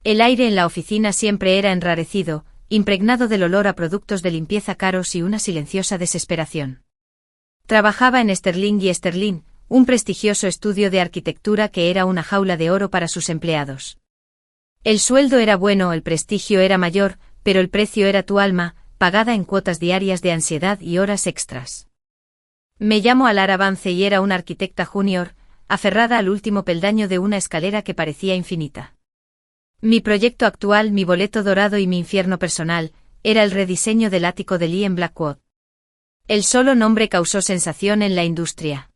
El aire en la oficina siempre era enrarecido, impregnado del olor a productos de limpieza caros y una silenciosa desesperación. Trabajaba en Sterling y Sterling, un prestigioso estudio de arquitectura que era una jaula de oro para sus empleados. El sueldo era bueno, el prestigio era mayor, pero el precio era tu alma, pagada en cuotas diarias de ansiedad y horas extras. Me llamo Alara Vance y era una arquitecta junior, aferrada al último peldaño de una escalera que parecía infinita. Mi proyecto actual, mi boleto dorado y mi infierno personal, era el rediseño del ático de Lee en Blackwood. El solo nombre causó sensación en la industria.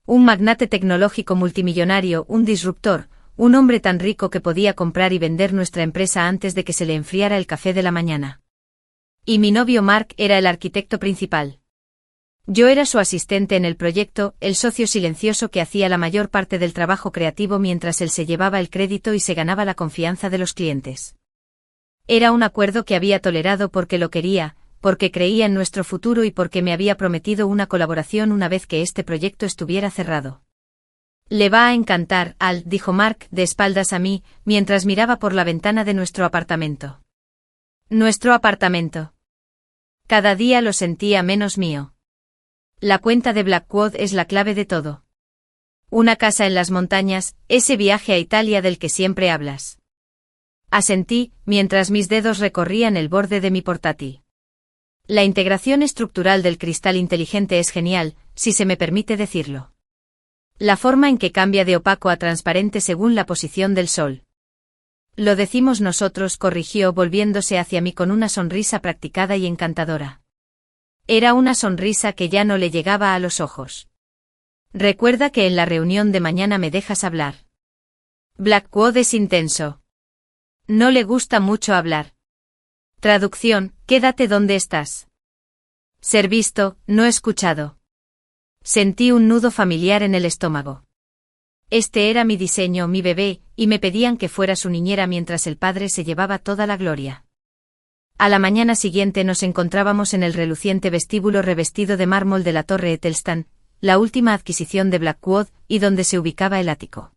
Un magnate tecnológico multimillonario, un disruptor, un hombre tan rico que podía comprar y vender nuestra empresa antes de que se le enfriara el café de la mañana. Y mi novio Mark era el arquitecto principal. Yo era su asistente en el proyecto, el socio silencioso que hacía la mayor parte del trabajo creativo mientras él se llevaba el crédito y se ganaba la confianza de los clientes. Era un acuerdo que había tolerado porque lo quería, porque creía en nuestro futuro y porque me había prometido una colaboración una vez que este proyecto estuviera cerrado. Le va a encantar, Al, dijo Mark de espaldas a mí, mientras miraba por la ventana de nuestro apartamento. Nuestro apartamento. Cada día lo sentía menos mío. La cuenta de Blackwood es la clave de todo. Una casa en las montañas, ese viaje a Italia del que siempre hablas. Asentí, mientras mis dedos recorrían el borde de mi portátil. La integración estructural del cristal inteligente es genial, si se me permite decirlo. La forma en que cambia de opaco a transparente según la posición del sol. Lo decimos nosotros, corrigió volviéndose hacia mí con una sonrisa practicada y encantadora. Era una sonrisa que ya no le llegaba a los ojos. Recuerda que en la reunión de mañana me dejas hablar. Blackwood es intenso. No le gusta mucho hablar. Traducción, quédate donde estás. Ser visto, no escuchado. Sentí un nudo familiar en el estómago. Este era mi diseño, mi bebé, y me pedían que fuera su niñera mientras el padre se llevaba toda la gloria. A la mañana siguiente nos encontrábamos en el reluciente vestíbulo revestido de mármol de la Torre Etelstán, la última adquisición de Blackwood, y donde se ubicaba el ático.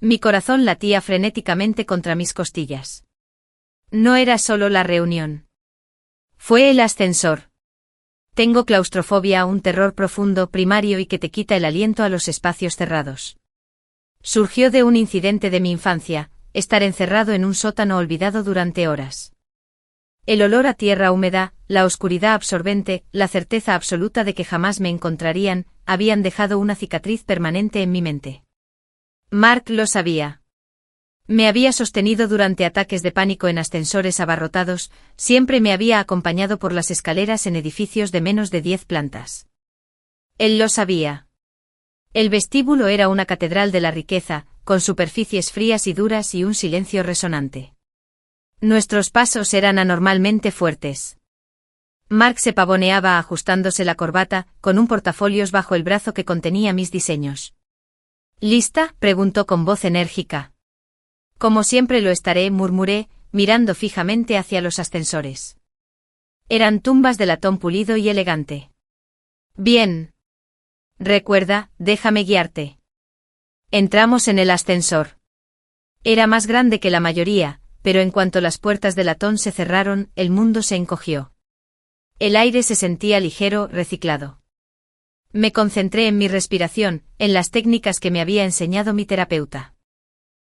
Mi corazón latía frenéticamente contra mis costillas. No era solo la reunión. Fue el ascensor. Tengo claustrofobia, un terror profundo, primario y que te quita el aliento a los espacios cerrados. Surgió de un incidente de mi infancia, estar encerrado en un sótano olvidado durante horas. El olor a tierra húmeda, la oscuridad absorbente, la certeza absoluta de que jamás me encontrarían, habían dejado una cicatriz permanente en mi mente. Mark lo sabía. Me había sostenido durante ataques de pánico en ascensores abarrotados, siempre me había acompañado por las escaleras en edificios de menos de 10 plantas. Él lo sabía. El vestíbulo era una catedral de la riqueza, con superficies frías y duras y un silencio resonante. Nuestros pasos eran anormalmente fuertes. Mark se pavoneaba ajustándose la corbata, con un portafolios bajo el brazo que contenía mis diseños. ¿Lista?, preguntó con voz enérgica. Como siempre lo estaré, murmuré, mirando fijamente hacia los ascensores. Eran tumbas de latón pulido y elegante. Bien. Recuerda, déjame guiarte. Entramos en el ascensor. Era más grande que la mayoría, pero en cuanto las puertas de latón se cerraron, el mundo se encogió. El aire se sentía ligero, reciclado. Me concentré en mi respiración, en las técnicas que me había enseñado mi terapeuta.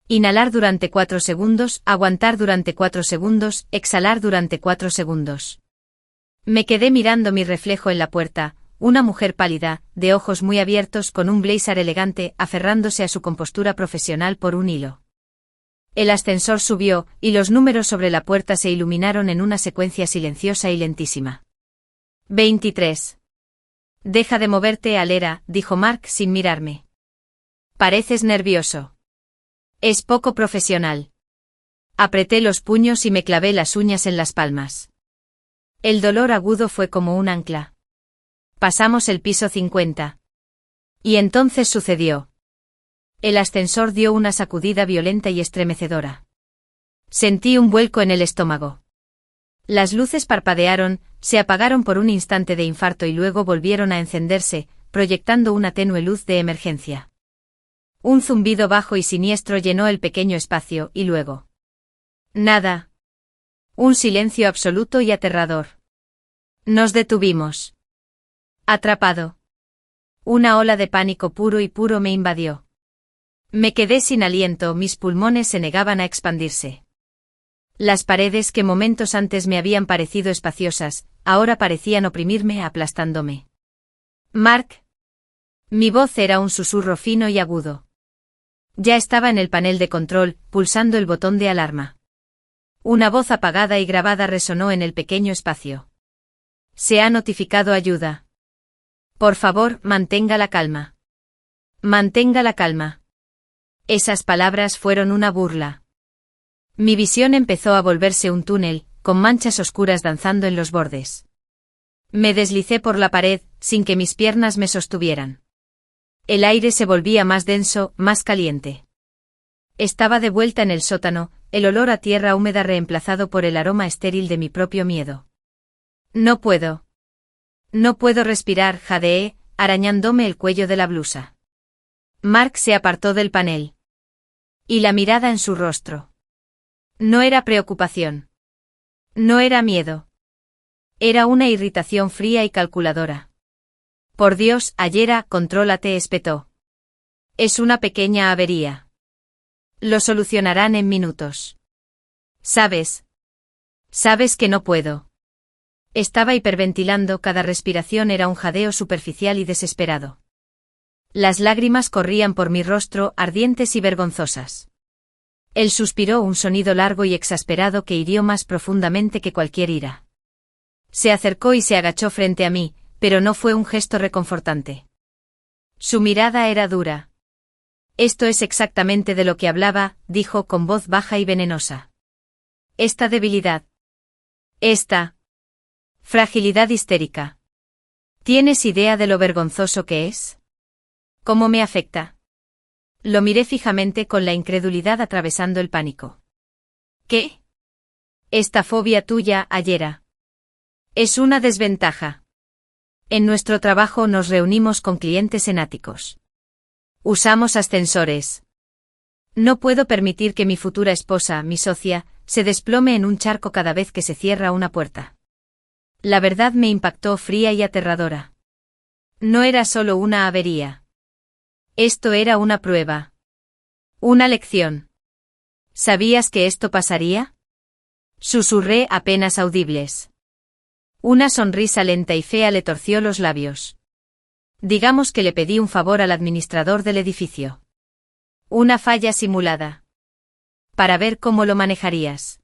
Inhalar durante 4 segundos, aguantar durante 4 segundos, exhalar durante 4 segundos. Me quedé mirando mi reflejo en la puerta, una mujer pálida, de ojos muy abiertos con un blazer elegante, aferrándose a su compostura profesional por un hilo. El ascensor subió, y los números sobre la puerta se iluminaron en una secuencia silenciosa y lentísima. 23. Deja de moverte, Alera, dijo Mark sin mirarme. Pareces nervioso. Es poco profesional. Apreté los puños y me clavé las uñas en las palmas. El dolor agudo fue como un ancla. Pasamos el piso 50. Y entonces sucedió. El ascensor dio una sacudida violenta y estremecedora. Sentí un vuelco en el estómago. Las luces parpadearon, se apagaron por un instante de infarto y luego volvieron a encenderse, proyectando una tenue luz de emergencia. Un zumbido bajo y siniestro llenó el pequeño espacio, y luego. Nada. Un silencio absoluto y aterrador. Nos detuvimos. Atrapado. Una ola de pánico puro y puro me invadió. Me quedé sin aliento, mis pulmones se negaban a expandirse. Las paredes que momentos antes me habían parecido espaciosas, ahora parecían oprimirme aplastándome. Mark. Mi voz era un susurro fino y agudo. Ya estaba en el panel de control, pulsando el botón de alarma. Una voz apagada y grabada resonó en el pequeño espacio. Se ha notificado ayuda. Por favor, mantenga la calma. Mantenga la calma. Esas palabras fueron una burla. Mi visión empezó a volverse un túnel, con manchas oscuras danzando en los bordes. Me deslicé por la pared, sin que mis piernas me sostuvieran. El aire se volvía más denso, más caliente. Estaba de vuelta en el sótano, el olor a tierra húmeda reemplazado por el aroma estéril de mi propio miedo. No puedo. No puedo respirar, jadeé, arañándome el cuello de la blusa. Mark se apartó del panel. Y la mirada en su rostro. No era preocupación. No era miedo. Era una irritación fría y calculadora. Por Dios, Ayera, contrólate, espetó. Es una pequeña avería. Lo solucionarán en minutos. ¿Sabes? Sabes que no puedo. Estaba hiperventilando, cada respiración era un jadeo superficial y desesperado. Las lágrimas corrían por mi rostro, ardientes y vergonzosas. Él suspiró, un sonido largo y exasperado que hirió más profundamente que cualquier ira. Se acercó y se agachó frente a mí, pero no fue un gesto reconfortante. Su mirada era dura. Esto es exactamente de lo que hablaba, dijo con voz baja y venenosa. Esta debilidad. Esta fragilidad histérica. ¿Tienes idea de lo vergonzoso que es? ¿Cómo me afecta? Lo miré fijamente con la incredulidad atravesando el pánico. ¿Qué? Esta fobia tuya, Ayera. Es una desventaja. En nuestro trabajo nos reunimos con clientes en áticos. Usamos ascensores. No puedo permitir que mi futura esposa, mi socia, se desplome en un charco cada vez que se cierra una puerta. La verdad me impactó fría y aterradora. No era solo una avería. Esto era una prueba. Una lección. ¿Sabías que esto pasaría? Susurré apenas audibles. Una sonrisa lenta y fea le torció los labios. Digamos que le pedí un favor al administrador del edificio. Una falla simulada. Para ver cómo lo manejarías.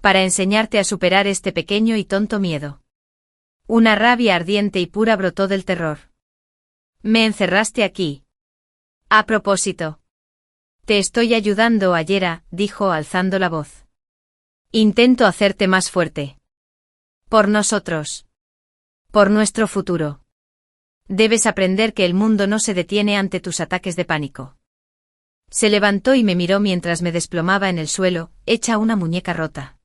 Para enseñarte a superar este pequeño y tonto miedo. Una rabia ardiente y pura brotó del terror. Me encerraste aquí. A propósito. Te estoy ayudando, Ayera, dijo alzando la voz. Intento hacerte más fuerte. Por nosotros. Por nuestro futuro. Debes aprender que el mundo no se detiene ante tus ataques de pánico. Se levantó y me miró mientras me desplomaba en el suelo, hecha una muñeca rota.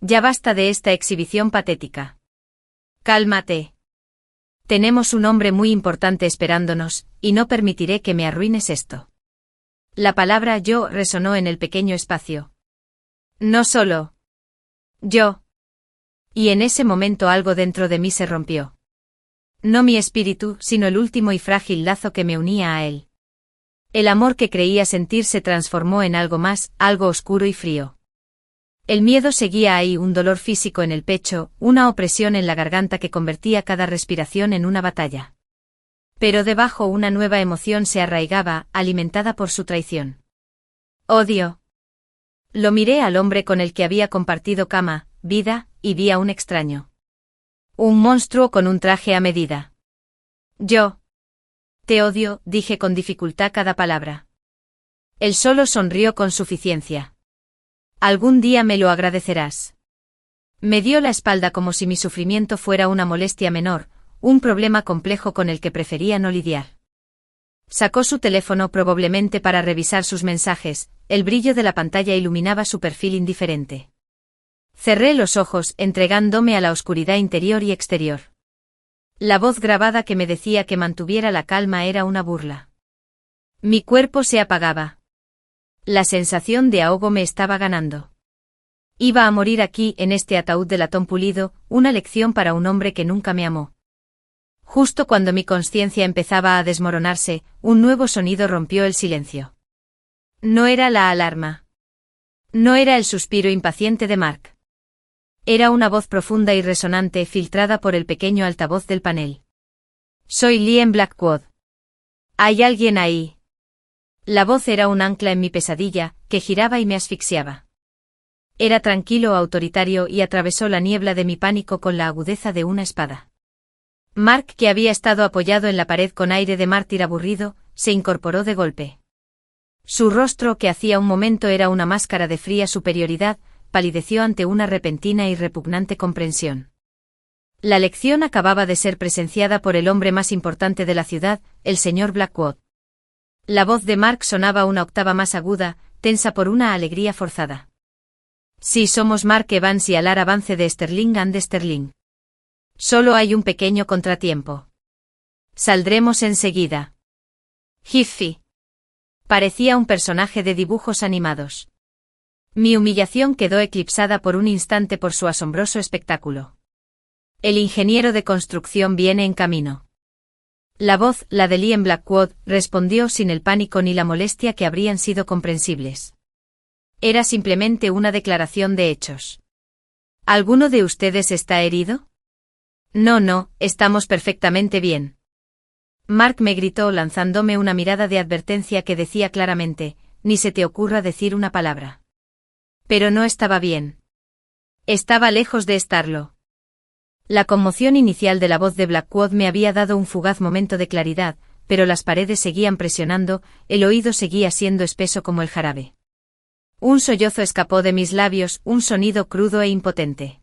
Ya basta de esta exhibición patética. Cálmate. Tenemos un hombre muy importante esperándonos, y no permitiré que me arruines esto. La palabra yo resonó en el pequeño espacio. No solo. Yo. Y en ese momento algo dentro de mí se rompió. No mi espíritu, sino el último y frágil lazo que me unía a él. El amor que creía sentir se transformó en algo más, algo oscuro y frío. El miedo seguía ahí, un dolor físico en el pecho, una opresión en la garganta que convertía cada respiración en una batalla. Pero debajo una nueva emoción se arraigaba, alimentada por su traición. Odio. Lo miré al hombre con el que había compartido cama, vida, y vi a un extraño. Un monstruo con un traje a medida. Yo. Te odio, dije con dificultad cada palabra. Él solo sonrió con suficiencia. Algún día me lo agradecerás. Me dio la espalda como si mi sufrimiento fuera una molestia menor, un problema complejo con el que prefería no lidiar. Sacó su teléfono probablemente para revisar sus mensajes, el brillo de la pantalla iluminaba su perfil indiferente. Cerré los ojos, entregándome a la oscuridad interior y exterior. La voz grabada que me decía que mantuviera la calma era una burla. Mi cuerpo se apagaba. La sensación de ahogo me estaba ganando. Iba a morir aquí, en este ataúd de latón pulido, una lección para un hombre que nunca me amó. Justo cuando mi conciencia empezaba a desmoronarse, un nuevo sonido rompió el silencio. No era la alarma. No era el suspiro impaciente de Mark. Era una voz profunda y resonante filtrada por el pequeño altavoz del panel. Soy Liam Blackwood. ¿Hay alguien ahí? La voz era un ancla en mi pesadilla, que giraba y me asfixiaba. Era tranquilo, autoritario y atravesó la niebla de mi pánico con la agudeza de una espada. Mark, que había estado apoyado en la pared con aire de mártir aburrido, se incorporó de golpe. Su rostro, que hacía un momento era una máscara de fría superioridad, palideció ante una repentina y repugnante comprensión. La lección acababa de ser presenciada por el hombre más importante de la ciudad, el señor Blackwood. La voz de Mark sonaba una octava más aguda, tensa por una alegría forzada. Sí, somos Mark Evans y Alar Avance de Sterling and Sterling. Solo hay un pequeño contratiempo. Saldremos enseguida. Jiffy. Parecía un personaje de dibujos animados. Mi humillación quedó eclipsada por un instante por su asombroso espectáculo. El ingeniero de construcción viene en camino. La voz, la de Liam Blackwood, respondió sin el pánico ni la molestia que habrían sido comprensibles. Era simplemente una declaración de hechos. ¿Alguno de ustedes está herido? No, estamos perfectamente bien. Mark me gritó lanzándome una mirada de advertencia que decía claramente, ni se te ocurra decir una palabra. Pero no estaba bien. Estaba lejos de estarlo. La conmoción inicial de la voz de Blackwood me había dado un fugaz momento de claridad, pero las paredes seguían presionando, el oído seguía siendo espeso como el jarabe. Un sollozo escapó de mis labios, un sonido crudo e impotente.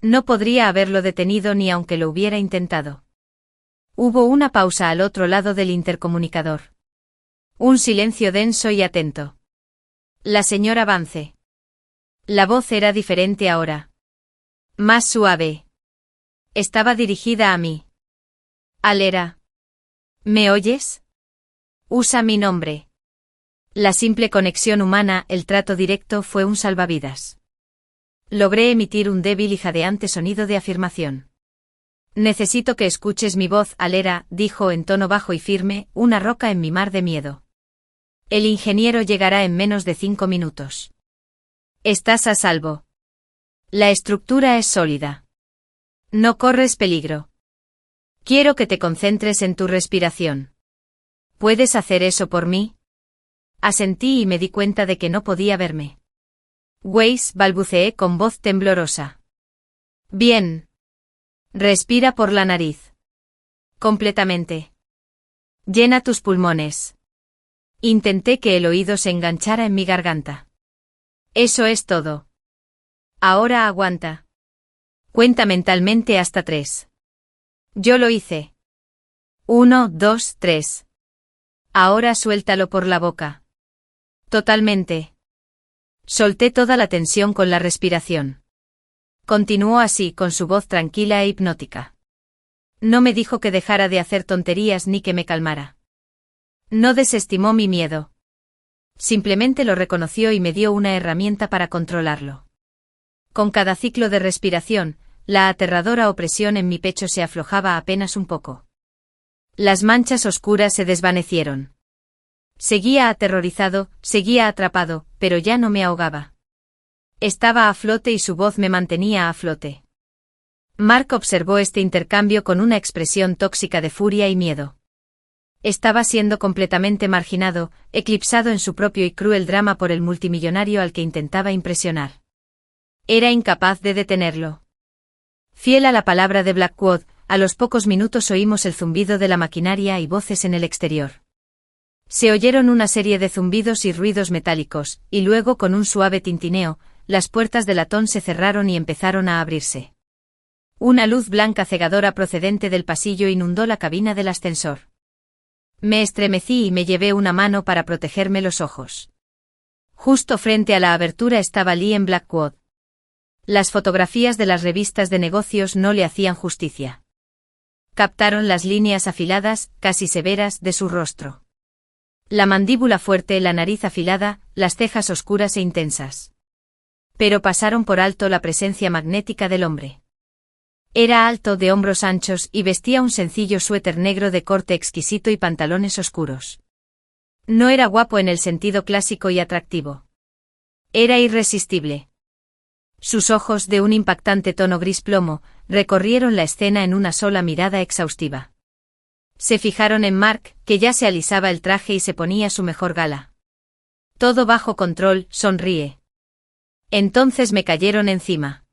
No podría haberlo detenido ni aunque lo hubiera intentado. Hubo una pausa al otro lado del intercomunicador. Un silencio denso y atento. La señora Vance. La voz era diferente ahora. Más suave. Estaba dirigida a mí. Alera. ¿Me oyes? Usa mi nombre. La simple conexión humana, el trato directo fue un salvavidas. Logré emitir un débil y jadeante sonido de afirmación. Necesito que escuches mi voz, Alera, dijo en tono bajo y firme, una roca en mi mar de miedo. El ingeniero llegará en menos de 5 minutos. Estás a salvo. La estructura es sólida. No corres peligro. Quiero que te concentres en tu respiración. ¿Puedes hacer eso por mí? Asentí y me di cuenta de que no podía verme. Weiss, balbuceé con voz temblorosa. Bien. Respira por la nariz. Completamente. Llena tus pulmones. Intenté que el oído se enganchara en mi garganta. Eso es todo. Ahora aguanta. Cuenta mentalmente hasta 3. Yo lo hice. 1, 2, 3. Ahora suéltalo por la boca. Totalmente. Solté toda la tensión con la respiración. Continuó así, con su voz tranquila e hipnótica. No me dijo que dejara de hacer tonterías ni que me calmara. No desestimó mi miedo. Simplemente lo reconoció y me dio una herramienta para controlarlo. Con cada ciclo de respiración, la aterradora opresión en mi pecho se aflojaba apenas un poco. Las manchas oscuras se desvanecieron. Seguía aterrorizado, seguía atrapado, pero ya no me ahogaba. Estaba a flote y su voz me mantenía a flote. Mark observó este intercambio con una expresión tóxica de furia y miedo. Estaba siendo completamente marginado, eclipsado en su propio y cruel drama por el multimillonario al que intentaba impresionar. Era incapaz de detenerlo. Fiel a la palabra de Blackwood, a los pocos minutos oímos el zumbido de la maquinaria y voces en el exterior. Se oyeron una serie de zumbidos y ruidos metálicos, y luego con un suave tintineo, las puertas de latón se cerraron y empezaron a abrirse. Una luz blanca cegadora procedente del pasillo inundó la cabina del ascensor. Me estremecí y me llevé una mano para protegerme los ojos. Justo frente a la abertura estaba Liam Blackwood. Las fotografías de las revistas de negocios no le hacían justicia. Captaron las líneas afiladas, casi severas, de su rostro. La mandíbula fuerte, la nariz afilada, las cejas oscuras e intensas. Pero pasaron por alto la presencia magnética del hombre. Era alto, de hombros anchos, y vestía un sencillo suéter negro de corte exquisito y pantalones oscuros. No era guapo en el sentido clásico y atractivo. Era irresistible. Sus ojos, de un impactante tono gris plomo, recorrieron la escena en una sola mirada exhaustiva. Se fijaron en Mark, que ya se alisaba el traje y se ponía su mejor gala. Todo bajo control, sonríe. Entonces me cayeron encima.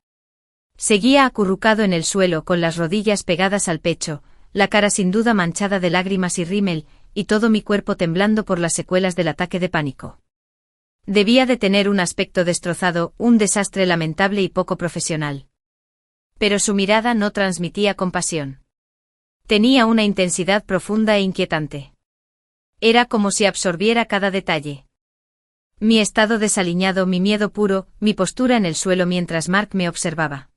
Seguía acurrucado en el suelo con las rodillas pegadas al pecho, la cara sin duda manchada de lágrimas y rímel, y todo mi cuerpo temblando por las secuelas del ataque de pánico. Debía de tener un aspecto destrozado, un desastre lamentable y poco profesional. Pero su mirada no transmitía compasión. Tenía una intensidad profunda e inquietante. Era como si absorbiera cada detalle. Mi estado desaliñado, mi miedo puro, mi postura en el suelo mientras Mark me observaba.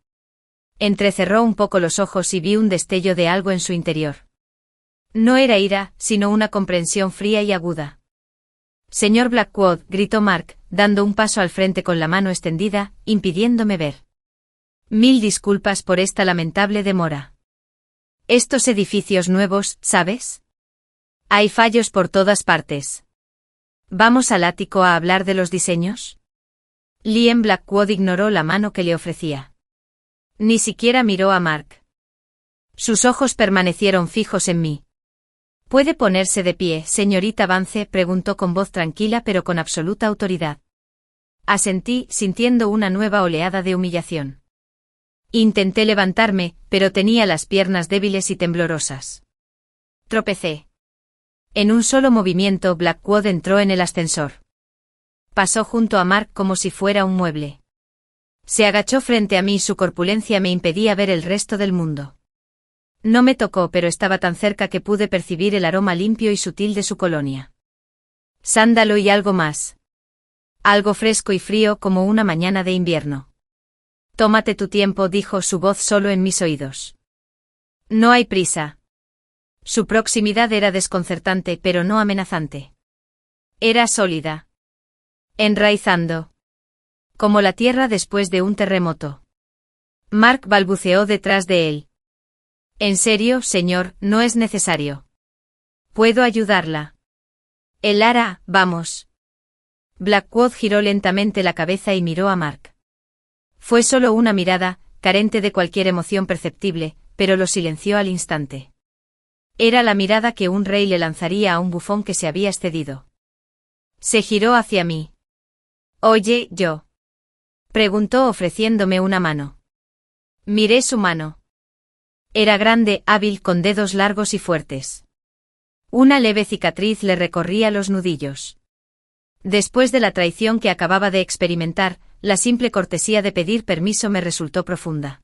Entrecerró un poco los ojos y vi un destello de algo en su interior. No era ira, sino una comprensión fría y aguda. «Señor Blackwood», gritó Mark, dando un paso al frente con la mano extendida, impidiéndome ver. «Mil disculpas por esta lamentable demora. Estos edificios nuevos, ¿sabes? Hay fallos por todas partes. ¿Vamos al ático a hablar de los diseños?» Liam Blackwood ignoró la mano que le ofrecía. Ni siquiera miró a Mark. Sus ojos permanecieron fijos en mí. «¿Puede ponerse de pie, señorita Vance?», preguntó con voz tranquila pero con absoluta autoridad. Asentí, sintiendo una nueva oleada de humillación. Intenté levantarme, pero tenía las piernas débiles y temblorosas. Tropecé. En un solo movimiento Blackwood entró en el ascensor. Pasó junto a Mark como si fuera un mueble. Se agachó frente a mí y su corpulencia me impedía ver el resto del mundo. No me tocó, pero estaba tan cerca que pude percibir el aroma limpio y sutil de su colonia. Sándalo y algo más. Algo fresco y frío como una mañana de invierno. «Tómate tu tiempo», dijo su voz solo en mis oídos. «No hay prisa». Su proximidad era desconcertante pero no amenazante. Era sólida. Enraizando. Como la tierra después de un terremoto. Mark balbuceó detrás de él. «En serio, señor, no es necesario. Puedo ayudarla». «El hará, vamos». Blackwood giró lentamente la cabeza y miró a Mark. Fue solo una mirada, carente de cualquier emoción perceptible, pero lo silenció al instante. Era la mirada que un rey le lanzaría a un bufón que se había excedido. Se giró hacia mí. «Oye, yo», preguntó ofreciéndome una mano. Miré su mano. Era grande, hábil, con dedos largos y fuertes. Una leve cicatriz le recorría los nudillos. Después de la traición que acababa de experimentar, la simple cortesía de pedir permiso me resultó profunda.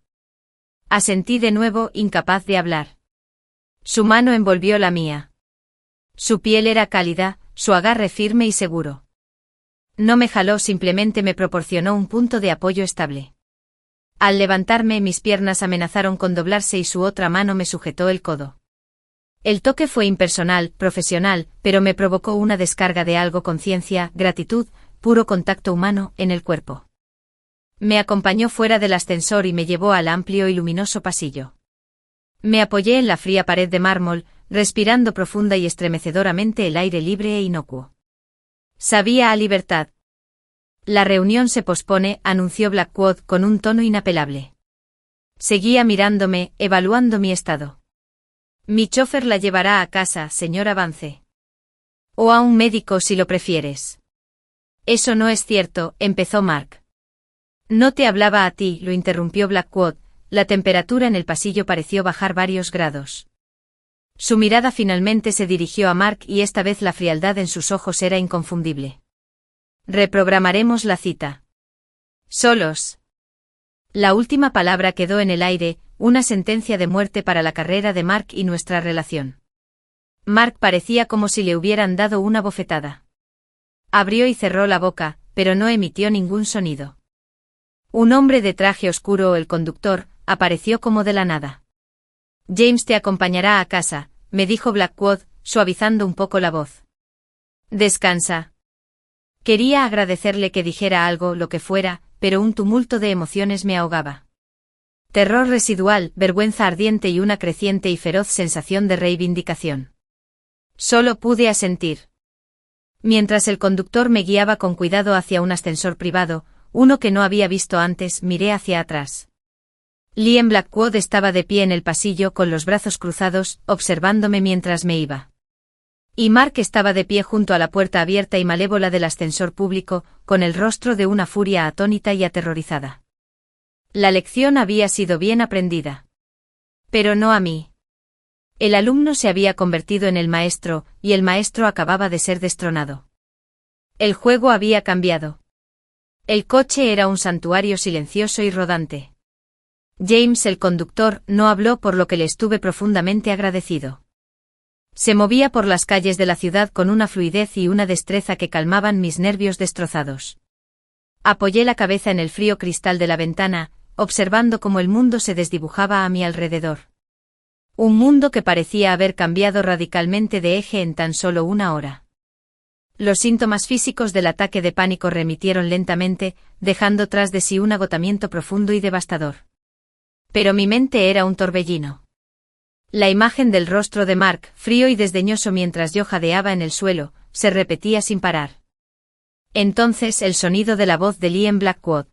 Asentí de nuevo, incapaz de hablar. Su mano envolvió la mía. Su piel era cálida, su agarre firme y seguro. No me jaló, simplemente me proporcionó un punto de apoyo estable. Al levantarme, mis piernas amenazaron con doblarse y su otra mano me sujetó el codo. El toque fue impersonal, profesional, pero me provocó una descarga de algo, conciencia, gratitud, puro contacto humano, en el cuerpo. Me acompañó fuera del ascensor y me llevó al amplio y luminoso pasillo. Me apoyé en la fría pared de mármol, respirando profunda y estremecedoramente el aire libre e inocuo. Sabía a libertad. «La reunión se pospone», anunció Blackwood con un tono inapelable. Seguía mirándome, evaluando mi estado. «Mi chofer la llevará a casa, señora Vance. O a un médico si lo prefieres». «Eso no es cierto», empezó Mark. «No te hablaba a ti», lo interrumpió Blackwood. La temperatura en el pasillo pareció bajar varios grados. Su mirada finalmente se dirigió a Mark y esta vez la frialdad en sus ojos era inconfundible. «Reprogramaremos la cita. Solos». La última palabra quedó en el aire, una sentencia de muerte para la carrera de Mark y nuestra relación. Mark parecía como si le hubieran dado una bofetada. Abrió y cerró la boca, pero no emitió ningún sonido. Un hombre de traje oscuro, el conductor, apareció como de la nada. «James te acompañará a casa», me dijo Blackwood, suavizando un poco la voz. «Descansa». Quería agradecerle que dijera algo, lo que fuera, pero un tumulto de emociones me ahogaba. Terror residual, vergüenza ardiente y una creciente y feroz sensación de reivindicación. Solo pude asentir. Mientras el conductor me guiaba con cuidado hacia un ascensor privado, uno que no había visto antes, miré hacia atrás. Liam Blackwood estaba de pie en el pasillo con los brazos cruzados, observándome mientras me iba. Y Mark estaba de pie junto a la puerta abierta y malévola del ascensor público, con el rostro de una furia atónita y aterrorizada. La lección había sido bien aprendida. Pero no a mí. El alumno se había convertido en el maestro, y el maestro acababa de ser destronado. El juego había cambiado. El coche era un santuario silencioso y rodante. James, el conductor, no habló, por lo que le estuve profundamente agradecido. Se movía por las calles de la ciudad con una fluidez y una destreza que calmaban mis nervios destrozados. Apoyé la cabeza en el frío cristal de la ventana, observando cómo el mundo se desdibujaba a mi alrededor. Un mundo que parecía haber cambiado radicalmente de eje en tan solo una hora. Los síntomas físicos del ataque de pánico remitieron lentamente, dejando tras de sí un agotamiento profundo y devastador. Pero mi mente era un torbellino. La imagen del rostro de Mark, frío y desdeñoso mientras yo jadeaba en el suelo, se repetía sin parar. Entonces el sonido de la voz de Liam Blackwood.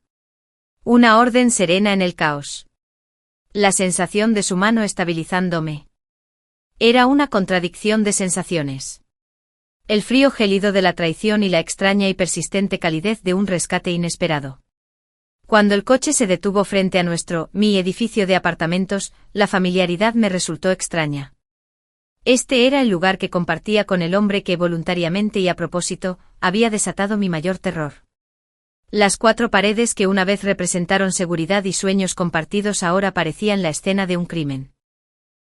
Una orden serena en el caos. La sensación de su mano estabilizándome. Era una contradicción de sensaciones. El frío gélido de la traición y la extraña y persistente calidez de un rescate inesperado. Cuando el coche se detuvo frente a mi edificio de apartamentos, la familiaridad me resultó extraña. Este era el lugar que compartía con el hombre que voluntariamente y a propósito, había desatado mi mayor terror. Las 4 paredes que una vez representaron seguridad y sueños compartidos ahora parecían la escena de un crimen.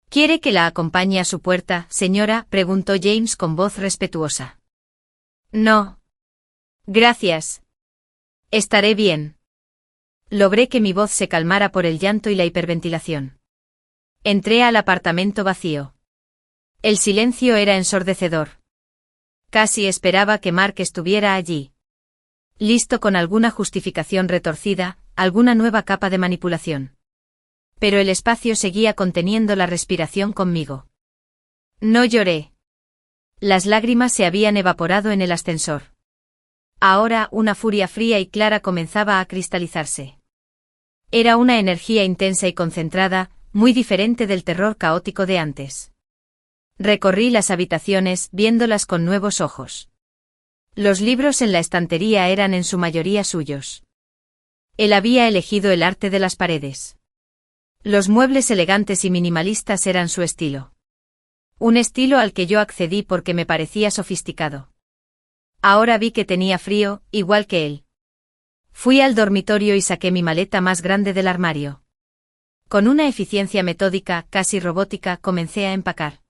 ¿Quiere que la acompañe a su puerta, señora?, preguntó James con voz respetuosa. No. Gracias. Estaré bien. Logré que mi voz se calmara por el llanto y la hiperventilación. Entré al apartamento vacío. El silencio era ensordecedor. Casi esperaba que Mark estuviera allí. Listo con alguna justificación retorcida, alguna nueva capa de manipulación. Pero el espacio seguía conteniendo la respiración conmigo. No lloré. Las lágrimas se habían evaporado en el ascensor. Ahora una furia fría y clara comenzaba a cristalizarse. Era una energía intensa y concentrada, muy diferente del terror caótico de antes. Recorrí las habitaciones, viéndolas con nuevos ojos. Los libros en la estantería eran en su mayoría suyos. Él había elegido el arte de las paredes. Los muebles elegantes y minimalistas eran su estilo. Un estilo al que yo accedí porque me parecía sofisticado. Ahora vi que tenía frío, igual que él. Fui al dormitorio y saqué mi maleta más grande del armario. Con una eficiencia metódica, casi robótica, comencé a empacar.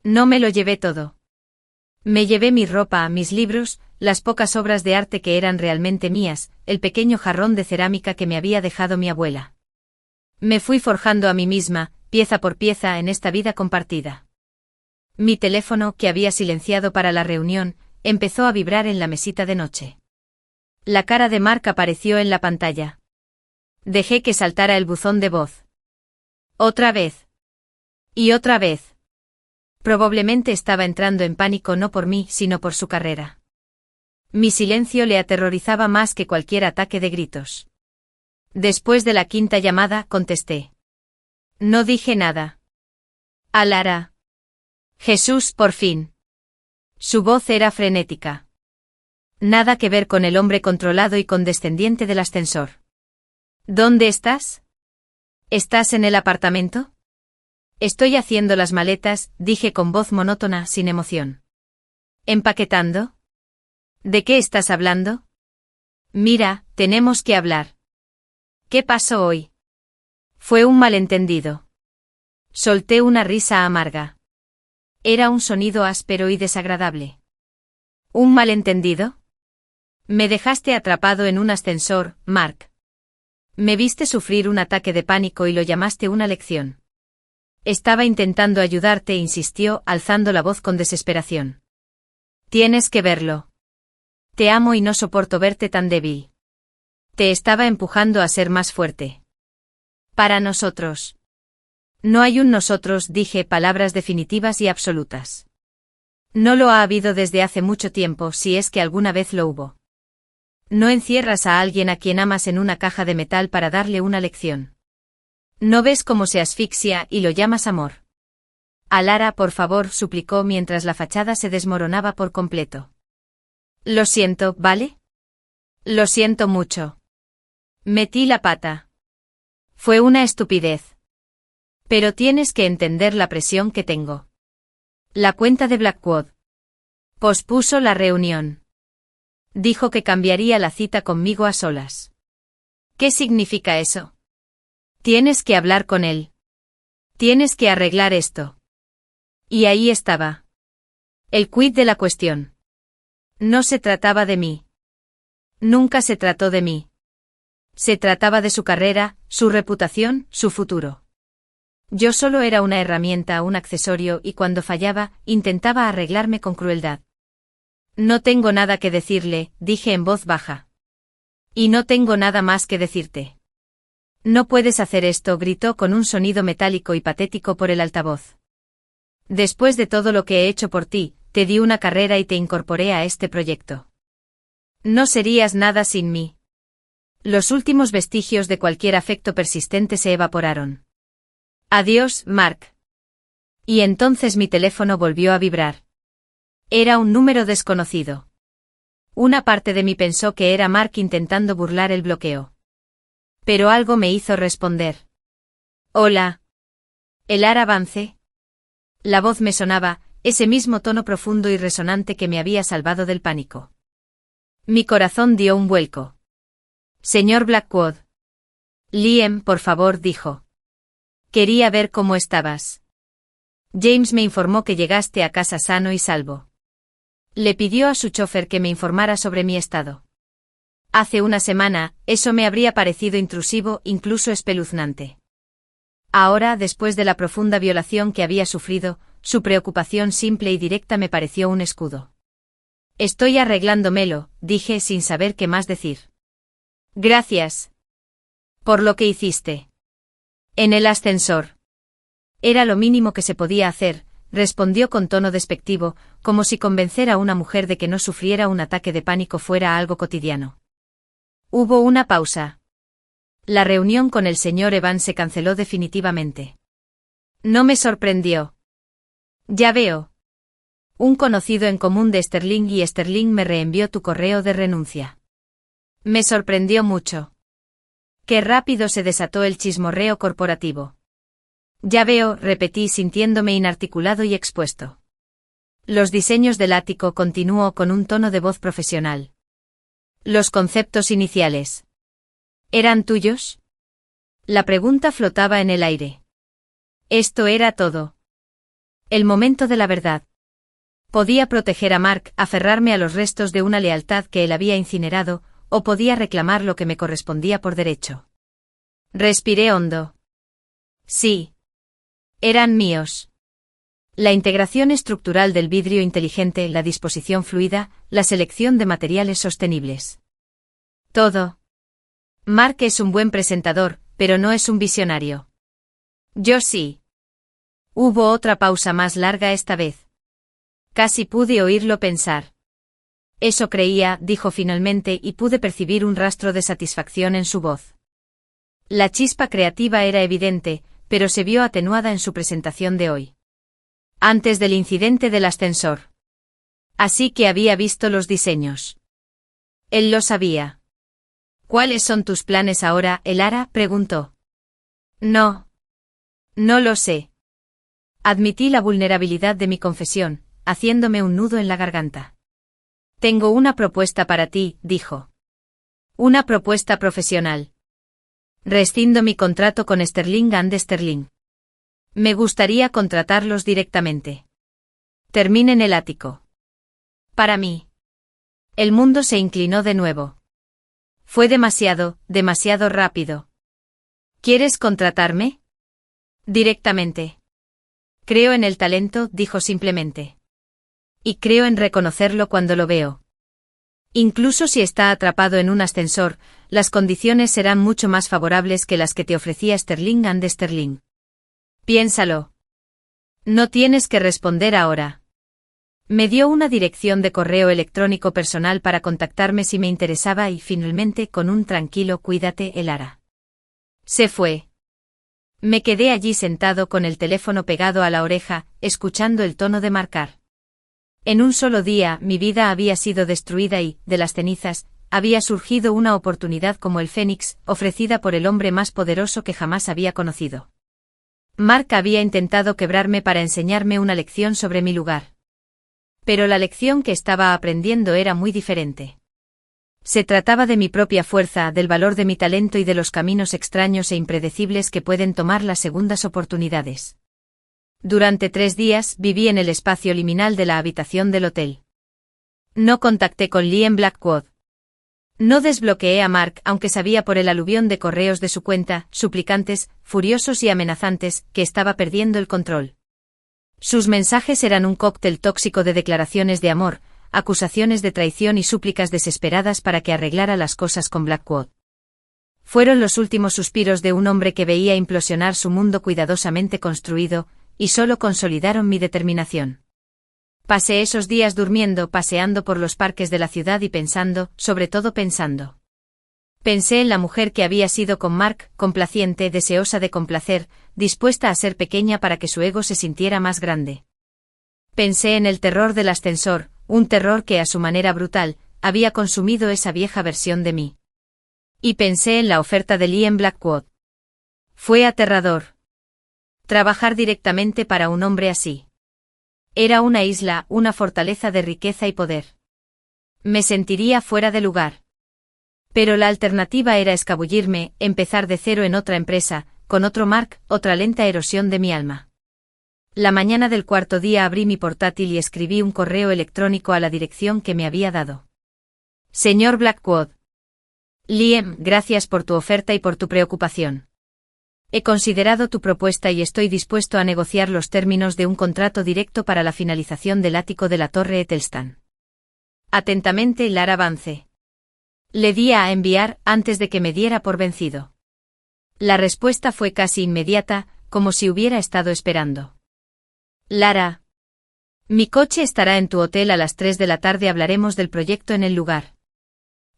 No me lo llevé todo. Me llevé mi ropa, mis libros, las pocas obras de arte que eran realmente mías, el pequeño jarrón de cerámica que me había dejado mi abuela. Me fui forjando a mí misma, pieza por pieza, en esta vida compartida. Mi teléfono, que había silenciado para la reunión, empezó a vibrar en la mesita de noche. La cara de Mark apareció en la pantalla. Dejé que saltara el buzón de voz. Otra vez. Y otra vez. Probablemente estaba entrando en pánico no por mí, sino por su carrera. Mi silencio le aterrorizaba más que cualquier ataque de gritos. Después de la 5ª llamada, contesté. No dije nada. A Lara. Jesús, por fin. Su voz era frenética. Nada que ver con el hombre controlado y condescendiente del ascensor. ¿Dónde estás? ¿Estás en el apartamento? Estoy haciendo las maletas, dije con voz monótona, sin emoción. ¿Empaquetando? ¿De qué estás hablando? Mira, tenemos que hablar. ¿Qué pasó hoy? Fue un malentendido. Solté una risa amarga. Era un sonido áspero y desagradable. ¿Un malentendido? Me dejaste atrapado en un ascensor, Mark. Me viste sufrir un ataque de pánico y lo llamaste una lección. Estaba intentando ayudarte, insistió, alzando la voz con desesperación. Tienes que verlo. Te amo y no soporto verte tan débil. Te estaba empujando a ser más fuerte. Para nosotros. No hay un nosotros, dije, palabras definitivas y absolutas. No lo ha habido desde hace mucho tiempo, si es que alguna vez lo hubo. No encierras a alguien a quien amas en una caja de metal para darle una lección. No ves cómo se asfixia y lo llamas amor. Alara, por favor, suplicó mientras la fachada se desmoronaba por completo. Lo siento, ¿vale? Lo siento mucho. Metí la pata. Fue una estupidez. Pero tienes que entender la presión que tengo. La cuenta de Blackwood. Pospuso la reunión. Dijo que cambiaría la cita conmigo a solas. ¿Qué significa eso? Tienes que hablar con él. Tienes que arreglar esto. Y ahí estaba. El quid de la cuestión. No se trataba de mí. Nunca se trató de mí. Se trataba de su carrera, su reputación, su futuro. Yo solo era una herramienta, un accesorio, y cuando fallaba, intentaba arreglarme con crueldad. No tengo nada que decirle, dije en voz baja. Y no tengo nada más que decirte. No puedes hacer esto, gritó con un sonido metálico y patético por el altavoz. Después de todo lo que he hecho por ti, te di una carrera y te incorporé a este proyecto. No serías nada sin mí. Los últimos vestigios de cualquier afecto persistente se evaporaron. Adiós, Mark. Y entonces mi teléfono volvió a vibrar. Era un número desconocido. Una parte de mí pensó que era Mark intentando burlar el bloqueo. Pero algo me hizo responder. Hola. ¿Elara Vance? La voz me sonaba, ese mismo tono profundo y resonante que me había salvado del pánico. Mi corazón dio un vuelco. Señor Blackwood. Liam, por favor, dijo. Quería ver cómo estabas. James me informó que llegaste a casa sano y salvo. Le pidió a su chofer que me informara sobre mi estado. Hace una semana, eso me habría parecido intrusivo, incluso espeluznante. Ahora, después de la profunda violación que había sufrido, su preocupación simple y directa me pareció un escudo. Estoy arreglándomelo, dije sin saber qué más decir. Gracias. Por lo que hiciste. En el ascensor. Era lo mínimo que se podía hacer, respondió con tono despectivo, como si convencer a una mujer de que no sufriera un ataque de pánico fuera algo cotidiano. Hubo una pausa. La reunión con el señor Evans se canceló definitivamente. No me sorprendió. Ya veo. Un conocido en común de Sterling y Sterling me reenvió tu correo de renuncia. Me sorprendió mucho. Qué rápido se desató el chismorreo corporativo. Ya veo, repetí sintiéndome inarticulado y expuesto. Los diseños del ático, continuó con un tono de voz profesional. Los conceptos iniciales. ¿Eran tuyos? La pregunta flotaba en el aire. Esto era todo. El momento de la verdad. Podía proteger a Mark, aferrarme a los restos de una lealtad que él había incinerado, o podía reclamar lo que me correspondía por derecho. Respiré hondo. Sí. Eran míos. La integración estructural del vidrio inteligente, la disposición fluida, la selección de materiales sostenibles. Todo. Mark es un buen presentador, pero no es un visionario. Yo sí. Hubo otra pausa más larga esta vez. Casi pude oírlo pensar. Eso creía, dijo finalmente, y pude percibir un rastro de satisfacción en su voz. La chispa creativa era evidente, pero se vio atenuada en su presentación de hoy. Antes del incidente del ascensor. Así que había visto los diseños. Él lo sabía. ¿Cuáles son tus planes ahora, Elara?, preguntó. No. No lo sé. Admití la vulnerabilidad de mi confesión, haciéndome un nudo en la garganta. Tengo una propuesta para ti, dijo. Una propuesta profesional. Rescindo mi contrato con Sterling and Sterling. Me gustaría contratarlos directamente. Terminen el ático. Para mí. El mundo se inclinó de nuevo. Fue demasiado rápido. ¿Quieres contratarme? Directamente. Creo en el talento, dijo simplemente. Y creo en reconocerlo cuando lo veo. Incluso si está atrapado en un ascensor, las condiciones serán mucho más favorables que las que te ofrecía Sterling and Sterling. Piénsalo. No tienes que responder ahora. Me dio una dirección de correo electrónico personal para contactarme si me interesaba y finalmente con un tranquilo cuídate, Elara. Se fue. Me quedé allí sentado con el teléfono pegado a la oreja, escuchando el tono de marcar. En un solo día mi vida había sido destruida y, de las cenizas, había surgido una oportunidad como el fénix, ofrecida por el hombre más poderoso que jamás había conocido. Mark había intentado quebrarme para enseñarme una lección sobre mi lugar. Pero la lección que estaba aprendiendo era muy diferente. Se trataba de mi propia fuerza, del valor de mi talento y de los caminos extraños e impredecibles que pueden tomar las segundas oportunidades. Durante 3 días viví en el espacio liminal de la habitación del hotel. No contacté con Liam Blackwood. No desbloqueé a Mark, aunque sabía por el aluvión de correos de su cuenta, suplicantes, furiosos y amenazantes, que estaba perdiendo el control. Sus mensajes eran un cóctel tóxico de declaraciones de amor, acusaciones de traición y súplicas desesperadas para que arreglara las cosas con Blackwood. Fueron los últimos suspiros de un hombre que veía implosionar su mundo cuidadosamente construido, y solo consolidaron mi determinación. Pasé esos días durmiendo, paseando por los parques de la ciudad y pensando, sobre todo pensando. Pensé en la mujer que había sido con Mark, complaciente, deseosa de complacer, dispuesta a ser pequeña para que su ego se sintiera más grande. Pensé en el terror del ascensor, un terror que a su manera brutal, había consumido esa vieja versión de mí. Y pensé en la oferta de Liam Blackwood. Fue aterrador. Trabajar directamente para un hombre así. Era una isla, una fortaleza de riqueza y poder. Me sentiría fuera de lugar. Pero la alternativa era escabullirme, empezar de cero en otra empresa, con otro Mark, otra lenta erosión de mi alma. La mañana del 4º día abrí mi portátil y escribí un correo electrónico a la dirección que me había dado. Señor Blackwood. Liam, gracias por tu oferta y por tu preocupación. He considerado tu propuesta y estoy dispuesto a negociar los términos de un contrato directo para la finalización del ático de la Torre Etelstán. Atentamente, Lara Vance. Le di a enviar antes de que me diera por vencido. La respuesta fue casi inmediata, como si hubiera estado esperando. Lara. Mi coche estará en tu hotel a las 3 de la tarde. Hablaremos del proyecto en el lugar.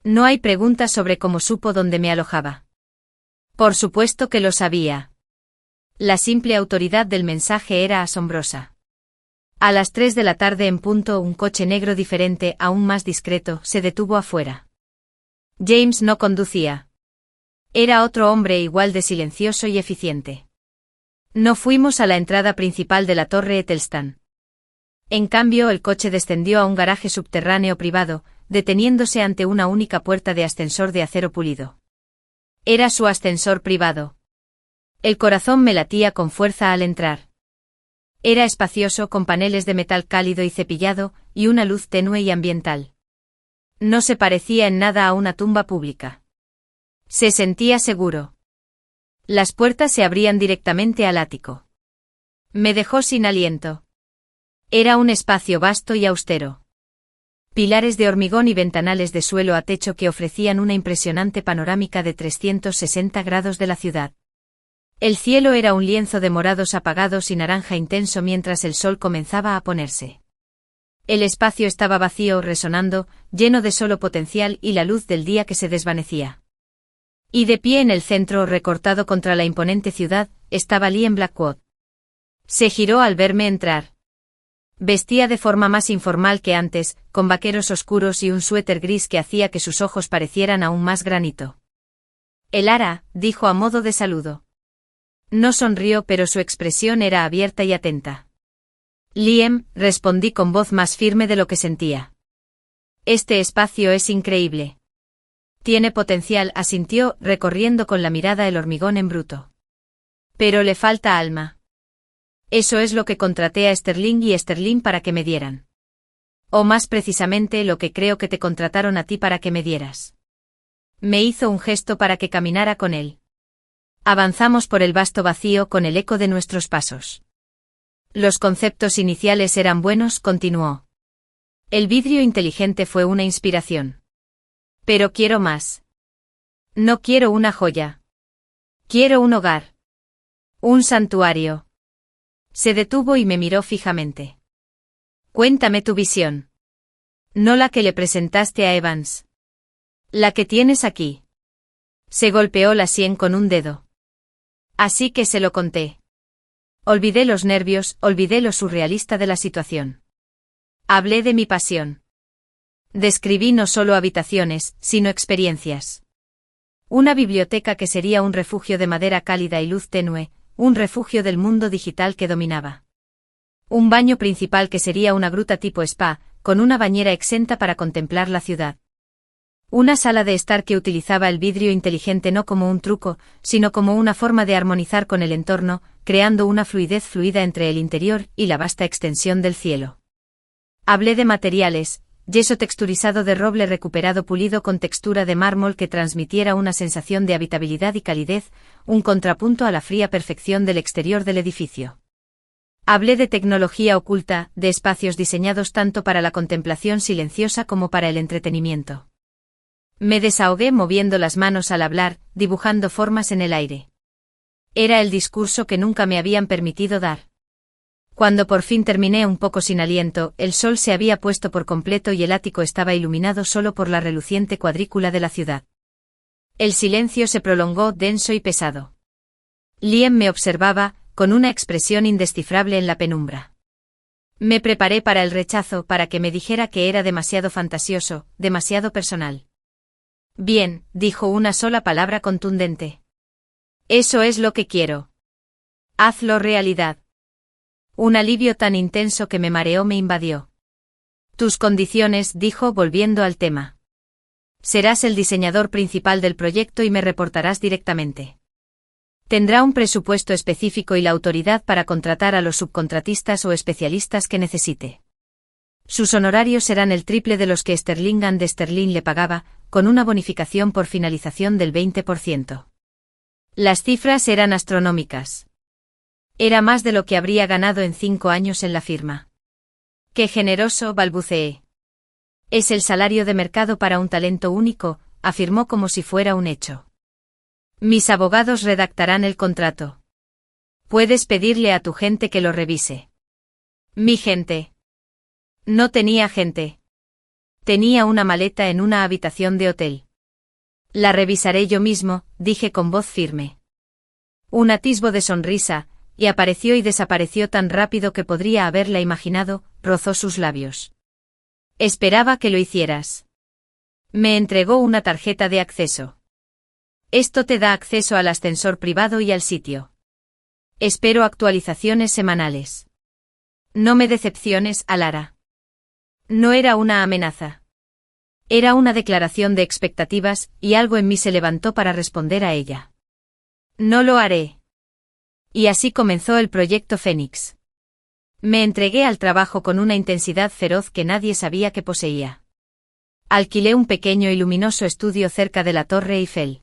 No hay preguntas sobre cómo supo dónde me alojaba. Por supuesto que lo sabía. La simple autoridad del mensaje era asombrosa. A las 3 de la tarde en punto un coche negro diferente, aún más discreto, se detuvo afuera. James no conducía. Era otro hombre igual de silencioso y eficiente. No fuimos a la entrada principal de la Torre Etelstán. En cambio, el coche descendió a un garaje subterráneo privado, deteniéndose ante una única puerta de ascensor de acero pulido. Era su ascensor privado. El corazón me latía con fuerza al entrar. Era espacioso, con paneles de metal cálido y cepillado, y una luz tenue y ambiental. No se parecía en nada a una tumba pública. Se sentía seguro. Las puertas se abrían directamente al ático. Me dejó sin aliento. Era un espacio vasto y austero. Pilares de hormigón y ventanales de suelo a techo que ofrecían una impresionante panorámica de 360 grados de la ciudad. El cielo era un lienzo de morados apagados y naranja intenso mientras el sol comenzaba a ponerse. El espacio estaba vacío, resonando, lleno de solo potencial y la luz del día que se desvanecía. Y de pie en el centro, recortado contra la imponente ciudad, estaba Liam Blackwood. Se giró al verme entrar. Vestía de forma más informal que antes, con vaqueros oscuros y un suéter gris que hacía que sus ojos parecieran aún más granito. Elara, dijo a modo de saludo. No sonrió, pero su expresión era abierta y atenta. Liam, respondí con voz más firme de lo que sentía. Este espacio es increíble. Tiene potencial, asintió, recorriendo con la mirada el hormigón en bruto. Pero le falta alma. Eso es lo que contraté a Sterling y Sterling para que me dieran. O más precisamente lo que creo que te contrataron a ti para que me dieras. Me hizo un gesto para que caminara con él. Avanzamos por el vasto vacío con el eco de nuestros pasos. Los conceptos iniciales eran buenos, continuó. El vidrio inteligente fue una inspiración. Pero quiero más. No quiero una joya. Quiero un hogar. Un santuario. Se detuvo y me miró fijamente. Cuéntame tu visión. No la que le presentaste a Evans. La que tienes aquí. Se golpeó la sien con un dedo. Así que se lo conté. Olvidé los nervios, olvidé lo surrealista de la situación. Hablé de mi pasión. Describí no solo habitaciones, sino experiencias. Una biblioteca que sería un refugio de madera cálida y luz tenue, un refugio del mundo digital que dominaba. Un baño principal que sería una gruta tipo spa, con una bañera exenta para contemplar la ciudad. Una sala de estar que utilizaba el vidrio inteligente no como un truco, sino como una forma de armonizar con el entorno, creando una fluidez fluida entre el interior y la vasta extensión del cielo. Hablé de materiales, yeso texturizado de roble recuperado pulido con textura de mármol que transmitiera una sensación de habitabilidad y calidez, un contrapunto a la fría perfección del exterior del edificio. Hablé de tecnología oculta, de espacios diseñados tanto para la contemplación silenciosa como para el entretenimiento. Me desahogué moviendo las manos al hablar, dibujando formas en el aire. Era el discurso que nunca me habían permitido dar. Cuando por fin terminé un poco sin aliento, el sol se había puesto por completo y el ático estaba iluminado solo por la reluciente cuadrícula de la ciudad. El silencio se prolongó denso y pesado. Liam me observaba, con una expresión indescifrable en la penumbra. Me preparé para el rechazo, para que me dijera que era demasiado fantasioso, demasiado personal. Bien, dijo una sola palabra contundente. Eso es lo que quiero. Hazlo realidad. Un alivio tan intenso que me mareó me invadió. Tus condiciones, dijo volviendo al tema. Serás el diseñador principal del proyecto y me reportarás directamente. Tendrá un presupuesto específico y la autoridad para contratar a los subcontratistas o especialistas que necesite. Sus honorarios serán el triple de los que Sterling and Sterling le pagaba, con una bonificación por finalización del 20%. Las cifras eran astronómicas. Era más de lo que habría ganado en 5 años en la firma. ¡Qué generoso!, balbuceé. Es el salario de mercado para un talento único, afirmó como si fuera un hecho. Mis abogados redactarán el contrato. Puedes pedirle a tu gente que lo revise. Mi gente. No tenía gente. Tenía una maleta en una habitación de hotel. La revisaré yo mismo, dije con voz firme. Un atisbo de sonrisa, y apareció y desapareció tan rápido que podría haberla imaginado, rozó sus labios. Esperaba que lo hicieras. Me entregó una tarjeta de acceso. Esto te da acceso al ascensor privado y al sitio. Espero actualizaciones semanales. No me decepciones, Alara. No era una amenaza. Era una declaración de expectativas, y algo en mí se levantó para responder a ella. No lo haré. Y así comenzó el proyecto Fénix. Me entregué al trabajo con una intensidad feroz que nadie sabía que poseía. Alquilé un pequeño y luminoso estudio cerca de la Torre Eiffel.